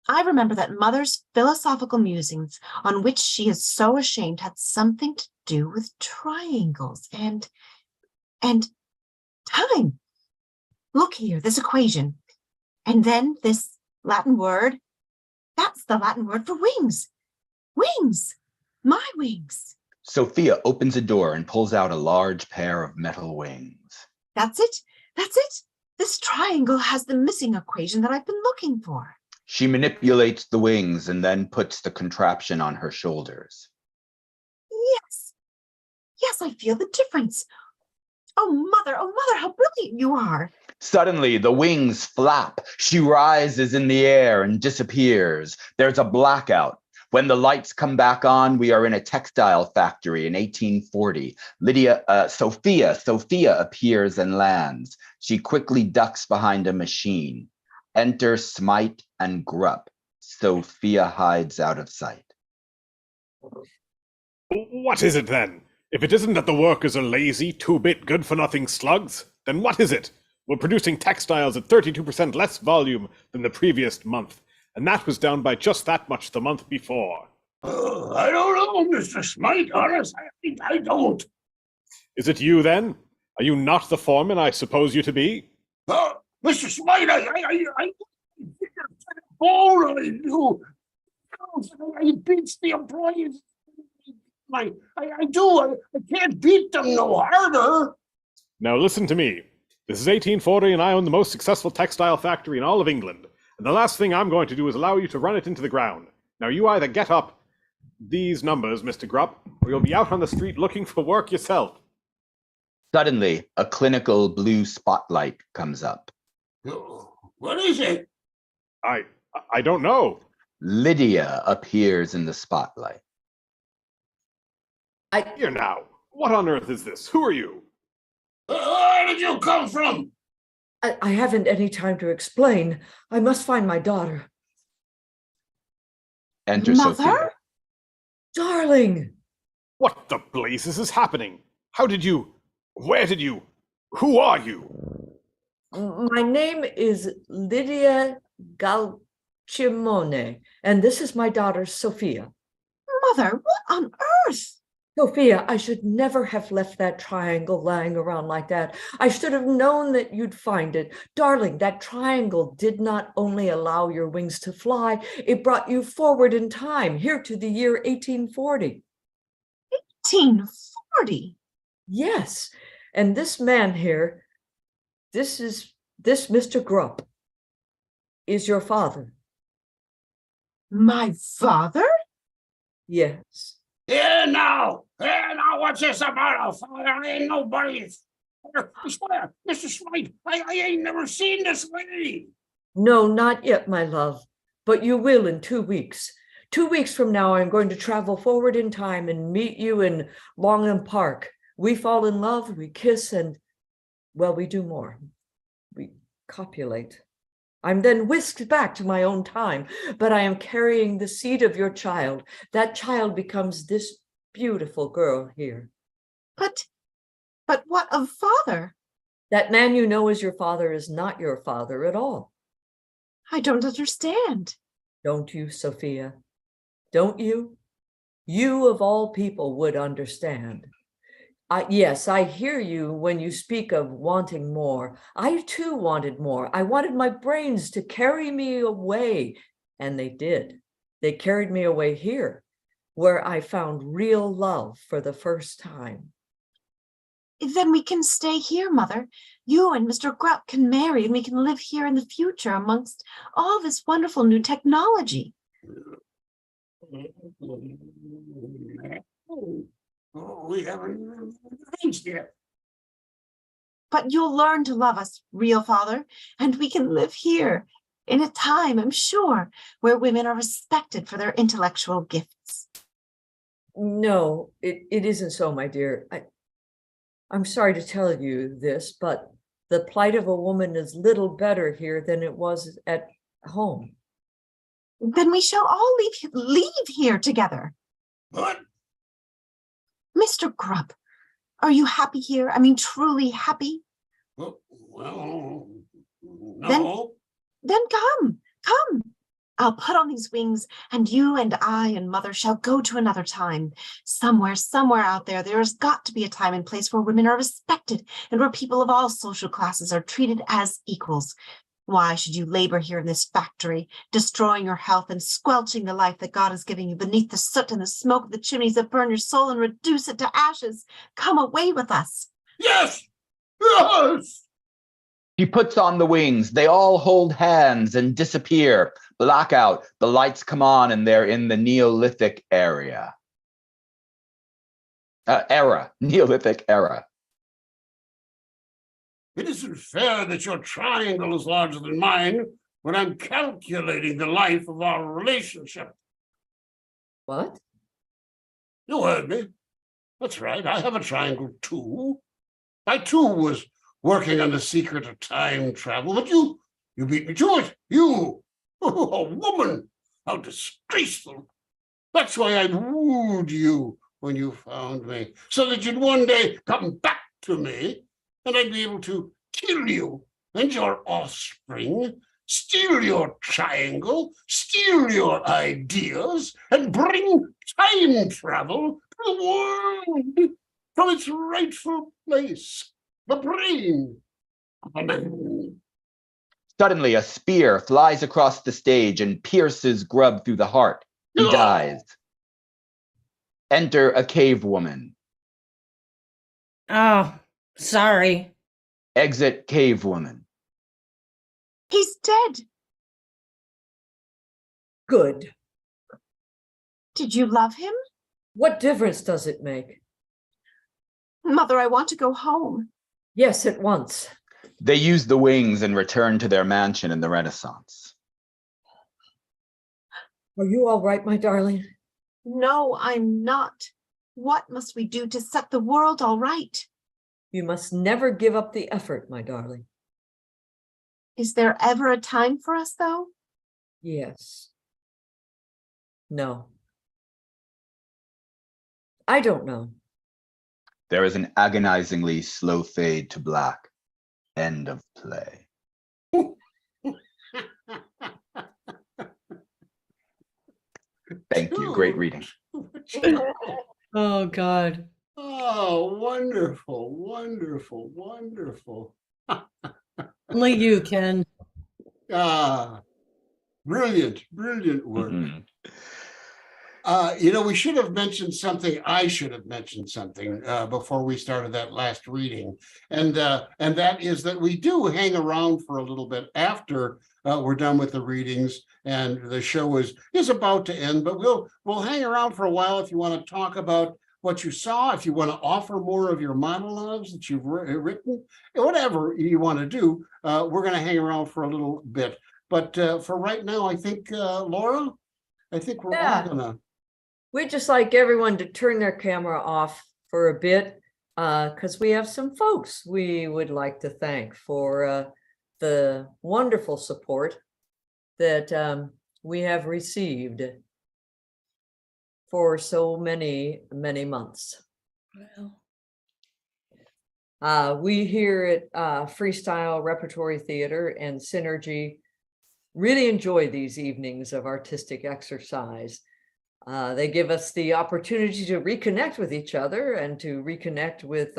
I remember that Mother's philosophical musings, on which she is so ashamed, had something to do with triangles and time. Look here, this equation. And then this Latin word. That's the Latin word for wings. Wings. My wings. Sophia opens a door and pulls out a large pair of metal wings. That's it. That's it. This triangle has the missing equation that I've been looking for. She manipulates the wings and then puts the contraption on her shoulders. Yes. Yes, I feel the difference. Oh, Mother, how brilliant you are. Suddenly, the wings flap. She rises in the air and disappears. There's a blackout. When the lights come back on, we are in a textile factory in 1840. Sophia appears and lands. She quickly ducks behind a machine. Enter Smite and Grupp. Sophia hides out of sight. What is it then? If it isn't that the workers are lazy, two-bit, good-for-nothing slugs, then what is it? We're producing textiles at 32% less volume than the previous month, and that was down by just that much the month before. I don't know, Mr. Smite. Honestly, I don't. Is it you then? Are you not the foreman I suppose you to be? Mr. Smite, I do. I beats the employees. I can't beat them no harder. Now listen to me. This is 1840 and I own the most successful textile factory in all of England. And the last thing I'm going to do is allow you to run it into the ground. Now you either get up these numbers, Mr. Grupp, or you'll be out on the street looking for work yourself. Suddenly, a clinical blue spotlight comes up. What is it? I don't know. Lydia appears in the spotlight. Here now. What on earth is this? Who are you? Where did you come from? I haven't any time to explain. I must find my daughter. Enter Sophia. Darling! What the blazes is happening? How did you? Where did you? Who are you? My name is Lydia Galchimone, and this is my daughter, Sophia. Mother, what on earth? Sophia, I should never have left that triangle lying around like that. I should have known that you'd find it. Darling, that triangle did not only allow your wings to fly, it brought you forward in time, here to the year 1840. 1840? Yes, and this man here, this Mr. Grupp, is your father. My father? Yes. Here now, what's this about? Father, I ain't nobody's. I swear, Mr. Smite, I ain't never seen this lady. No, not yet, my love, but you will in 2 weeks. 2 weeks from now, I'm going to travel forward in time and meet you in Longham Park. We fall in love, we kiss, and, well, we do more. We copulate. I'm then whisked back to my own time, but I am carrying the seed of your child. That child becomes this beautiful girl here. But what of father? That man you know as your father is not your father at all. I don't understand. Don't you, Sophia? Don't you? You of all people would understand. Yes, I hear you when you speak of wanting more. I too wanted more. I wanted my brains to carry me away, and they did. They carried me away here, where I found real love for the first time. Then we can stay here, Mother. You and Mr. Grupp can marry, and we can live here in the future amongst all this wonderful new technology. We haven't arranged yet. But you'll learn to love us, real father, and we can live here in a time, I'm sure, where women are respected for their intellectual gifts. No, it isn't so, my dear. I'm sorry to tell you this, but the plight of a woman is little better here than it was at home. Then we shall all leave here together. What? Mr. Grupp, are you happy here? I mean, truly happy? Well, no. Then come. I'll put on these wings, and you and I and Mother shall go to another time. Somewhere out there has got to be a time and place where women are respected and where people of all social classes are treated as equals. Why should you labor here in this factory, destroying your health and squelching the life that God is giving you beneath the soot and the smoke of the chimneys that burn your soul and reduce it to ashes? Come away with us. Yes! Yes! She puts on the wings. They all hold hands and disappear. Blackout. The lights come on and they're in the Neolithic era. Neolithic era. It isn't fair that your triangle is larger than mine when I'm calculating the life of our relationship. What? You heard me. That's right. I have a triangle too. I too was working on the secret of time travel, but you beat me to it. You, a woman, how disgraceful. That's why I wooed you when you found me, so that you'd one day come back to me and I'd be able to kill you and your offspring, steal your triangle, steal your ideas, and bring time travel to the world from its rightful place, the brain of a man. Suddenly, a spear flies across the stage and pierces Grub through the heart. He dies. Enter a cave woman. Oh, sorry. Exit cave woman. He's dead. Good. Did you love him? What difference does it make? Mother, I want to go home. Yes, at once. They use the wings and return to their mansion in the Renaissance. Are you all right, my darling? No, I'm not. What must we do to set the world all right? You must never give up the effort, my darling. Is there ever a time for us, though? Yes. No. I don't know. There is an agonizingly slow fade to black. End of play. Thank you. Great reading. Oh, God. Oh, wonderful, wonderful, wonderful. Only you can. Ah, brilliant, brilliant work. Mhm. We should have mentioned something. I should have mentioned something before we started that last reading, and that is that we do hang around for a little bit after we're done with the readings and the show is about to end. But we'll hang around for a while if you want to talk about what you saw, if you want to offer more of your monologues that you've written, whatever you want to do. We're going to hang around for a little bit. But for right now, I think Laura, I think we're all gonna. We'd just like everyone to turn their camera off for a bit, because we have some folks we would like to thank for the wonderful support that we have received for so many, many months. We here at Freestyle Repertory Theater and Synergy really enjoy these evenings of artistic exercise. They give us the opportunity to reconnect with each other and to reconnect with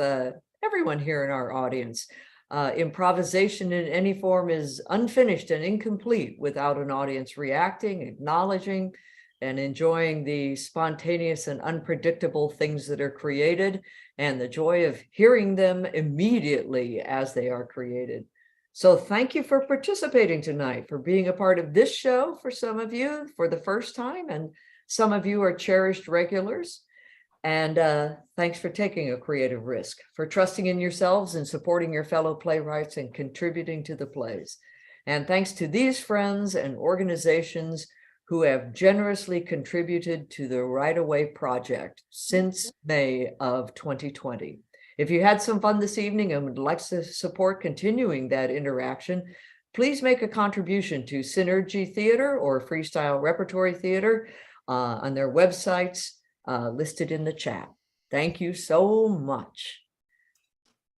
everyone here in our audience. Improvisation in any form is unfinished and incomplete without an audience reacting, acknowledging, and enjoying the spontaneous and unpredictable things that are created and the joy of hearing them immediately as they are created. So thank you for participating tonight, for being a part of this show for some of you for the first time, and some of you are cherished regulars. And thanks for taking a creative risk, for trusting in yourselves and supporting your fellow playwrights and contributing to the plays. And thanks to these friends and organizations who have generously contributed to the Right Away project since May of 2020. If you had some fun this evening and would like to support continuing that interaction, please make a contribution to Synergy Theater or Freestyle Repertory Theater on their websites listed in the chat. Thank you so much.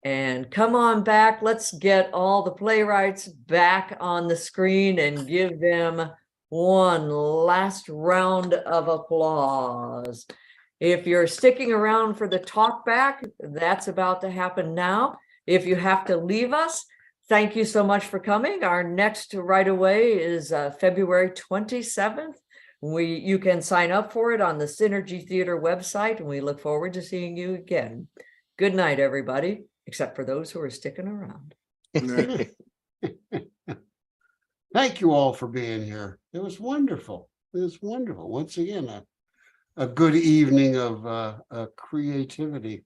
And come on back, let's get all the playwrights back on the screen and give them one last round of applause. If you're sticking around for the talk back, that's about to happen now. If you have to leave us, thank you so much for coming. Our next Right Away is February 27th. You can sign up for it on the Synergy Theater website, and we look forward to seeing you again. Good night, everybody, except for those who are sticking around. Thank you all for being here. It was wonderful. It was wonderful. Once again, a good evening of creativity.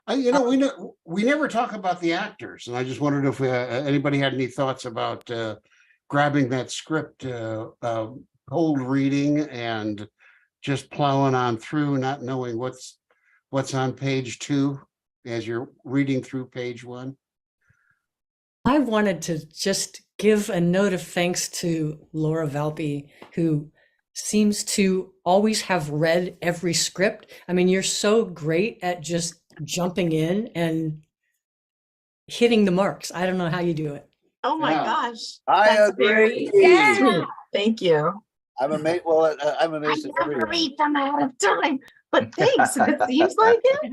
We never talk about the actors, and I just wondered if anybody had any thoughts about grabbing that script cold reading and just plowing on through, not knowing what's on page 2 as you're reading through page 1? I wanted to just give a note of thanks to Laura Valpy, who seems to always have read every script. I mean, you're so great at just jumping in and hitting the marks. I don't know how you do it. Oh my Yeah. gosh. I That's agree. very sweet. Thank you. I'm amazed. Well, I'm I amazed at never everyone. read them out of time, but thanks. If it seems like it.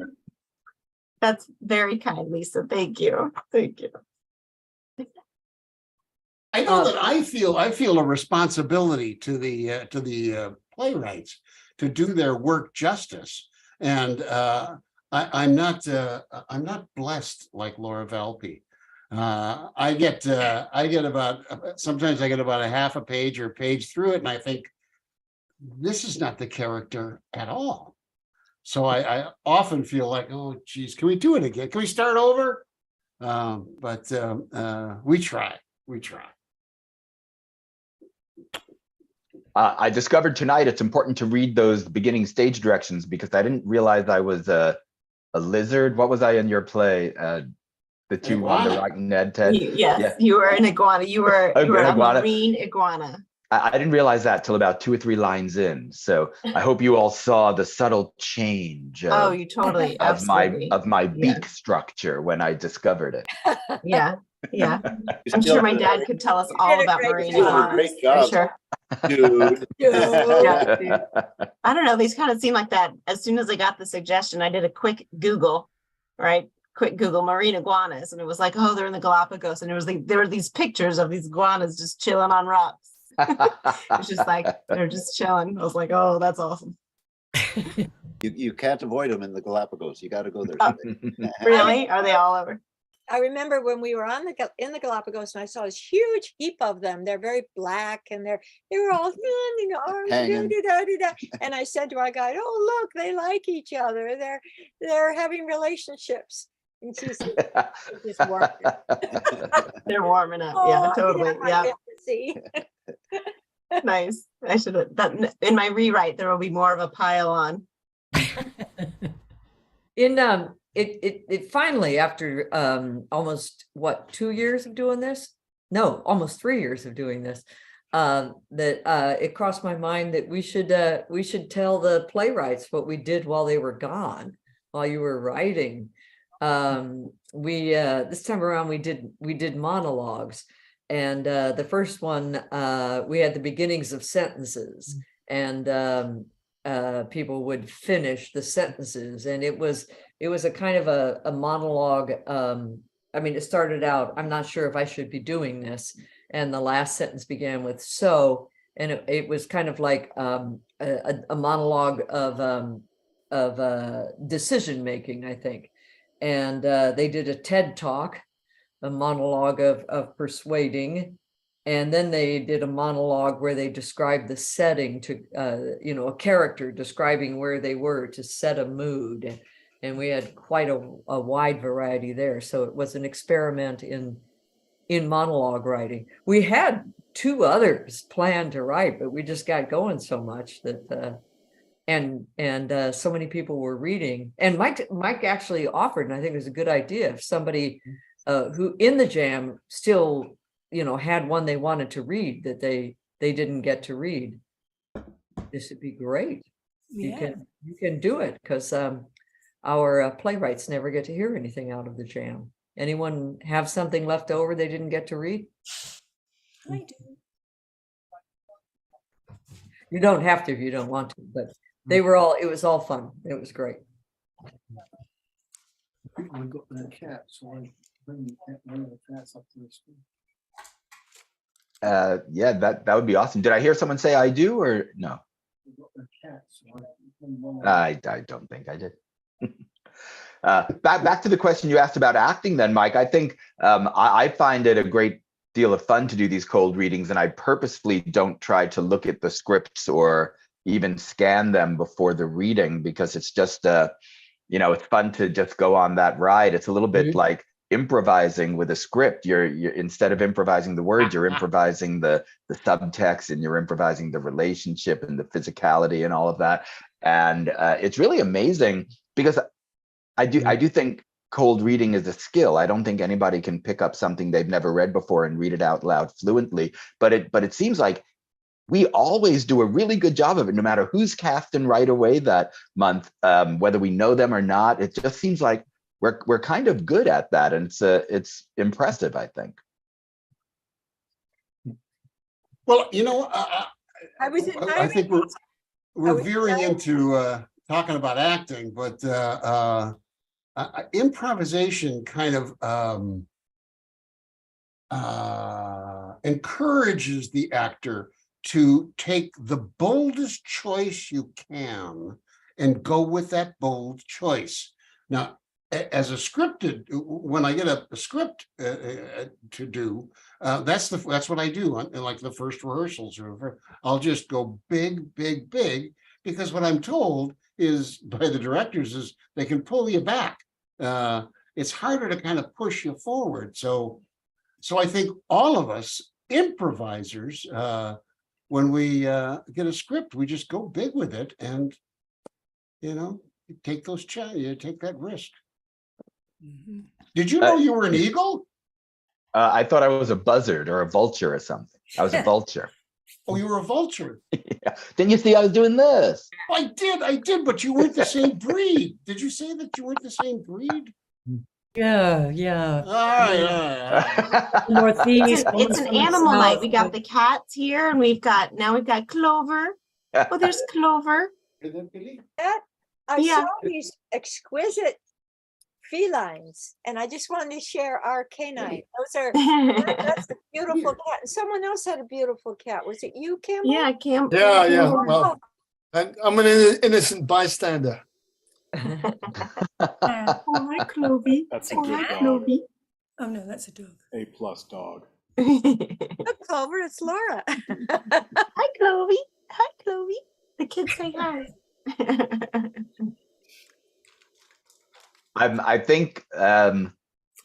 That's very kind, Lisa. Thank you. Thank you. I know that I feel a responsibility to the playwrights to do their work justice, and I'm not blessed like Laura Valpy. I get about sometimes I get about a half a page or page through it, and I think this is not the character at all. So I often feel like, oh geez, can we do it again? Can we start over? But we try. I discovered tonight it's important to read those beginning stage directions because I didn't realize I was a lizard. What was I in your play? The two on the Iguana. rock, Ned, Ted? Yes, Yeah. you were an iguana. You were An a iguana. marine iguana. I didn't realize that till about 2 or 3 lines in. So I hope you all saw the subtle change Oh, of, you totally, of my absolutely. of my Yeah. beak structure when I discoveed it. Yeah, yeah. You I'm still sure my did a dad great- could tell us You all did a about great marine job. iguanas. Great I'm job. sure. Dude. Yeah, dude. I don't know. These kind of seem like that. As soon as I got the suggestion, I did a quick Google, right? Quick Google marine iguanas, and it was like, oh, they're in the Galapagos, and it was like there were these pictures of these iguanas just chilling on rocks. It's just like they're just chilling. I was like, oh, that's awesome. You can't avoid them in the Galapagos. You got to go there. Oh, someday. Really? Are they all over? I remember when we were in the Galapagos and I saw this huge heap of them. They're very black and they were all arms, Hanging. and I said to our guide, "Oh, look, they like each other. They're having relationships." And she said, "It's just warm." They're warming up. Oh, Yeah, totally. Yeah, See, nice. I should have that in my rewrite. There will be more of a pile on. It finally, after almost 2 years of doing this? No, almost 3 years of doing this. That it crossed my mind that we should tell the playwrights what we did while they were gone, while you were writing. We this time around we did monologues, and the first one we had the beginnings of sentences, and people would finish the sentences, and it was a kind of a monologue. I mean, it started out, I'm not sure if I should be doing this, and the last sentence began with so, and it was kind of like a monologue of decision making, I think. And they did a TED talk, a monologue of persuading. And then they did a monologue where they described the setting to, a character describing where they were to set a mood. And we had quite a wide variety there. So it was an experiment in monologue writing. We had 2 others planned to write, but we just got going so much that, and so many people were reading. And Mike actually offered, and I think it was a good idea, if somebody who in the jam still had one they wanted to read that they didn't get to read, this would be great. Yeah. You can do it, because our playwrights never get to hear anything out of the jam. Anyone have something left over they didn't get to read? I do. You don't have to if you don't want to, but it was all fun. It was great. I got the cat, so I bring one of the cats up to the school. Yeah, that would be awesome. Did I hear someone say I do or no? I don't think I did. Back to the question you asked about acting then, Mike. I think I find it a great deal of fun to do these cold readings, and I purposefully don't try to look at the scripts or even scan them before the reading, because it's just it's fun to just go on that ride. It's a little bit like improvising with a script. You're instead of improvising the words, you're improvising the subtext, and you're improvising the relationship and the physicality and all of that. And it's really amazing because I do think cold reading is a skill. I don't think anybody can pick up something they've never read before and read it out loud fluently. But it seems like we always do a really good job of it, no matter who's casting right away that month, whether we know them or not. It just seems like we're kind of good at that, and it's impressive, I think. Well, I think we're veering into talking about acting, but improvisation kind of encourages the actor to take the boldest choice you can and go with that bold choice. Now, as a scripted, when I get a script to do, that's what I do in like the first rehearsals. I'll just go big, big, big, because what I'm told is by the directors is they can pull you back. It's harder to kind of push you forward. So I think all of us improvisers, when we get a script, we just go big with it, and you take those you take that risk. Did you know you were an eagle? I thought I was a buzzard or a vulture or something. I was a vulture. Oh, you were a vulture. Yeah. Didn't you see I was doing this? I did, but you weren't the same breed. Did you say that you weren't the same breed? Yeah. All right. Northeast. It's an animal night. We got the cats here, and we've got Clover. Oh, there's Clover. I saw these exquisite felines, and I just wanted to share our canine. That's a beautiful cat. And someone else had a beautiful cat. Was it you, Campbell? Yeah, Campbell. Yeah. Well, I'm an innocent bystander. Oh, hi, Clovey. That's a Oh, good hi, dog. Clovey. Oh no, that's a dog. A+ dog. Look, Clover, it's Laura. Hi, Clovey. Hi, Clovey. The kids say hi. I think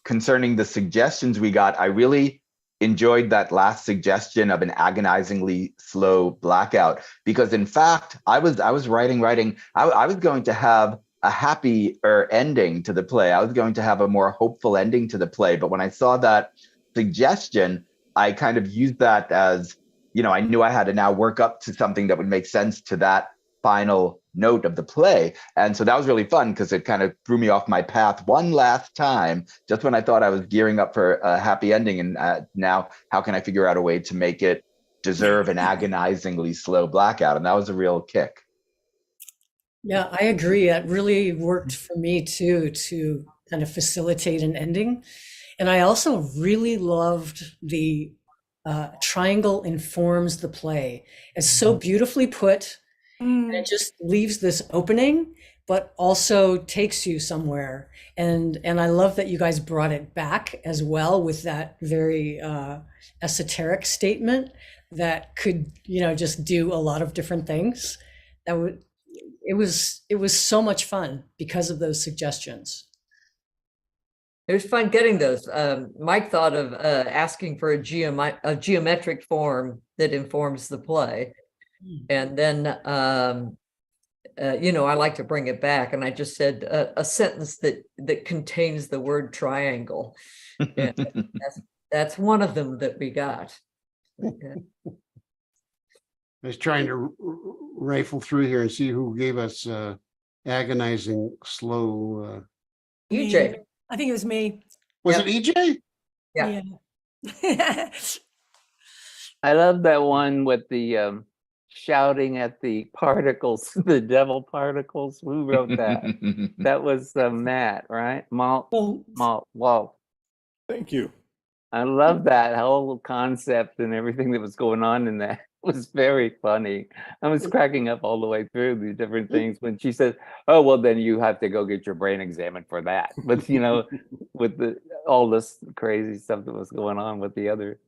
concerning the suggestions we got, I really enjoyed that last suggestion of an agonizingly slow blackout, because in fact, I was writing. I was going to have a happier ending to the play. I was going to have a more hopeful ending to the play. But when I saw that suggestion, I kind of used that as, I knew I had to now work up to something that would make sense to that final note of the play. And so that was really fun, because it kind of threw me off my path one last time, just when I thought I was gearing up for a happy ending. And now how can I figure out a way to make it deserve an agonizingly slow blackout? And that was a real kick. Yeah, I agree. That really worked for me too, to kind of facilitate an ending. And I also really loved the triangle informs the play. It's so beautifully put. And it just leaves this opening, but also takes you somewhere. And I love that you guys brought it back as well with that very esoteric statement that could, just do a lot of different things. It was so much fun because of those suggestions. It was fun getting those. Mike thought of asking for a geometric form that informs the play. And then, I like to bring it back. And I just said a sentence that contains the word triangle. And that's one of them that we got. Yeah. I was trying to rifle through here and see who gave us agonizing slow. EJ. I think it was me. Was it EJ? Yeah. I love that one with the shouting at the particles, the devil particles. Who wrote that? That was Matt, right? Walt. Thank you. I love that whole concept and everything that was going on in that. It was very funny. I was cracking up all the way through these different things when she said, "Oh, well, then you have to go get your brain examined for that." But with all this crazy stuff that was going on with the other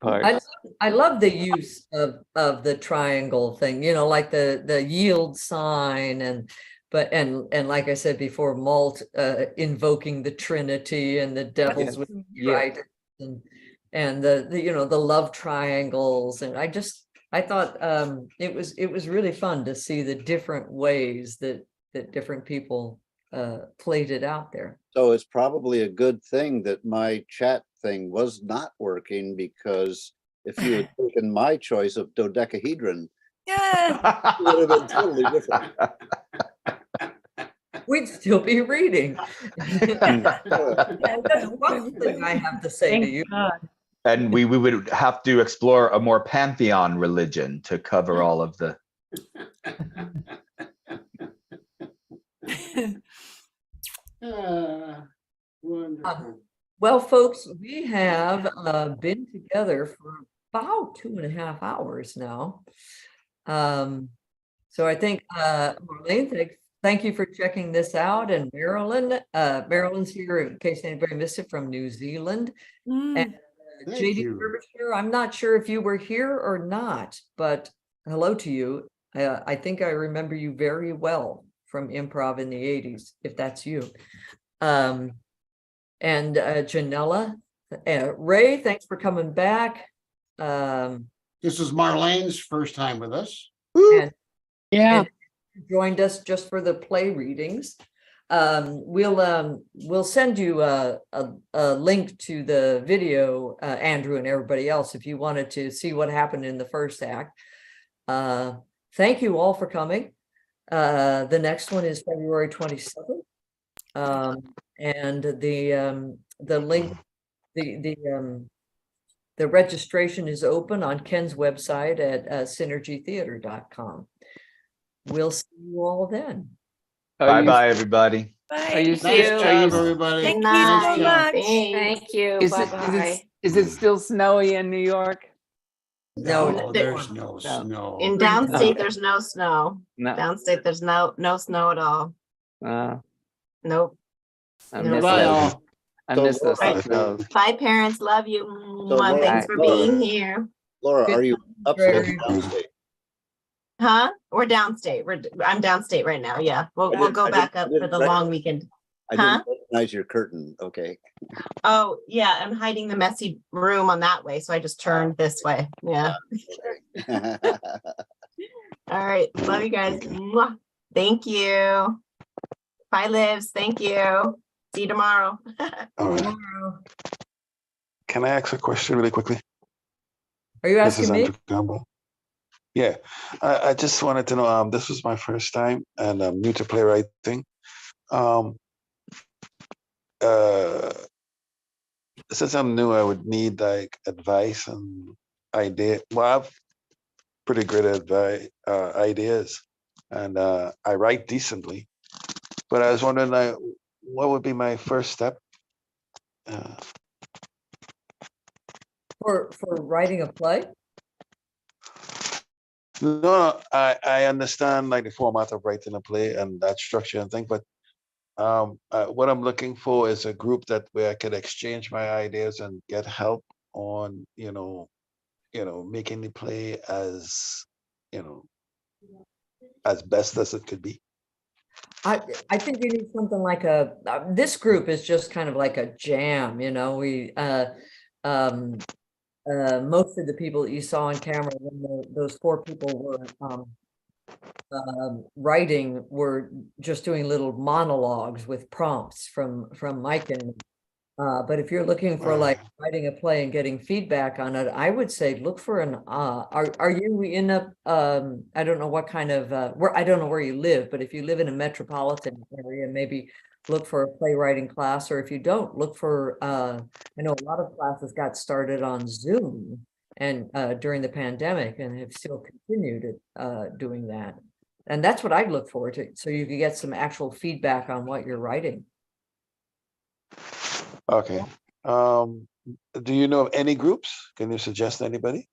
parts. I love the use of the triangle thing, like the yield sign and but and like I said before, Malt invoking the Trinity and the devils with tridents and the you know, the love triangles, and I thought it was really fun to see the different ways that different people played it out there. So it's probably a good thing that my chat thing was not working, because if you had taken my choice of dodecahedron, it would have been totally different. We'd still be reading. That's one thing I have to say to you. And we would have to explore a more pantheon religion to cover all of the. Wonderful. Well, folks, we have been together for about 2.5 hours now. So I think, Marlene, thank you for checking this out. And Marilyn, Marilyn's here in case anybody missed it, from New Zealand. And JD Derbyshire, I'm not sure if you were here or not, but hello to you. I think I remember you very well from improv in the 80s, if that's you. And Janella, Ray, thanks for coming back. This is Marlene's first time with us. And joined us just for the play readings. We'll send you a link to the video, Andrew and everybody else, if you wanted to see what happened in the first act. Thank you all for coming. The next one is February 27th. And the link, the registration is open on Ken's website at synergytheater.com. We'll see you all then. Bye, everybody. Are you Nice serious? job, everybody. Thank you Nice so job. much. Thank you. Bye-bye. Is it still snowy in New York? No, there's no snow. In downstate, there's no snow. No. Downstate, there's no snow at all. Nope. I No. miss Bye, those. all. I miss those Right. snows. Bye, parents. Love you. Laura- Thanks for Laura- being here. Laura, are you upstate or Very- downstate? Huh? We're downstate. I'm downstate right now. Yeah. We'll go I back didn't- up I for didn't the rec- long weekend. I Huh? didn't recognize your curtain. Okay. Oh, yeah. I'm hiding the messy room on that way. So I just turned this way. Yeah. All right. Love you guys. Mwah. Thank you. Bye, Lives. Thank you. See you tomorrow. All right. Tomorrow. Can I ask a question really quickly? Are you This is asking me? Andrew Campbell. Yeah, I just wanted to know, this was my first time and I'm new to playwriting. Since I'm new, I would need like advice and idea. Well, I have pretty good ideas and I write decently, but I was wondering like, what would be my first step? For writing a play? No, I understand like the format of writing a play and that structure and thing, but what I'm looking for is a group where I could exchange my ideas and get help on, making the play as best as it could be. I think you need something like this group is just kind of like a jam, we most of the people that you saw on camera when those 4 people were writing were just doing little monologues with prompts from Mike and me. But if you're looking for like writing a play and getting feedback on it, I would say look for are you in a I don't know what kind of I don't know where you live, but if you live in a metropolitan area, maybe look for a playwriting class, or if you don't, look for I know a lot of classes got started on Zoom and during the pandemic and have still continued doing that. And that's what I'd look forward to, so you can get some actual feedback on what you're writing. Okay. Do you know of any groups? Can you suggest anybody?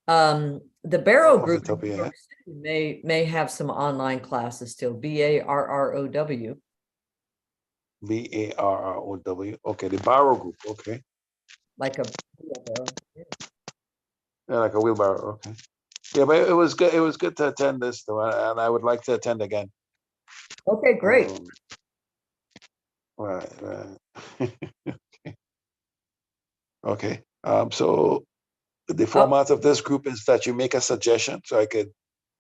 The Barrow Off the group top of in your New York City may have some online classes still. BARROW. BARROW. Okay, the Barrow group. Okay. Like a Yeah, like a wheelbarrow. Okay. Yeah, but it was good. It was good to attend this though, and I would like to attend again. Okay, great. Right, right. Okay, so the format of this group is that you make a suggestion, so I could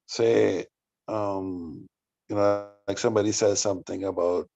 say, you know, like somebody says something about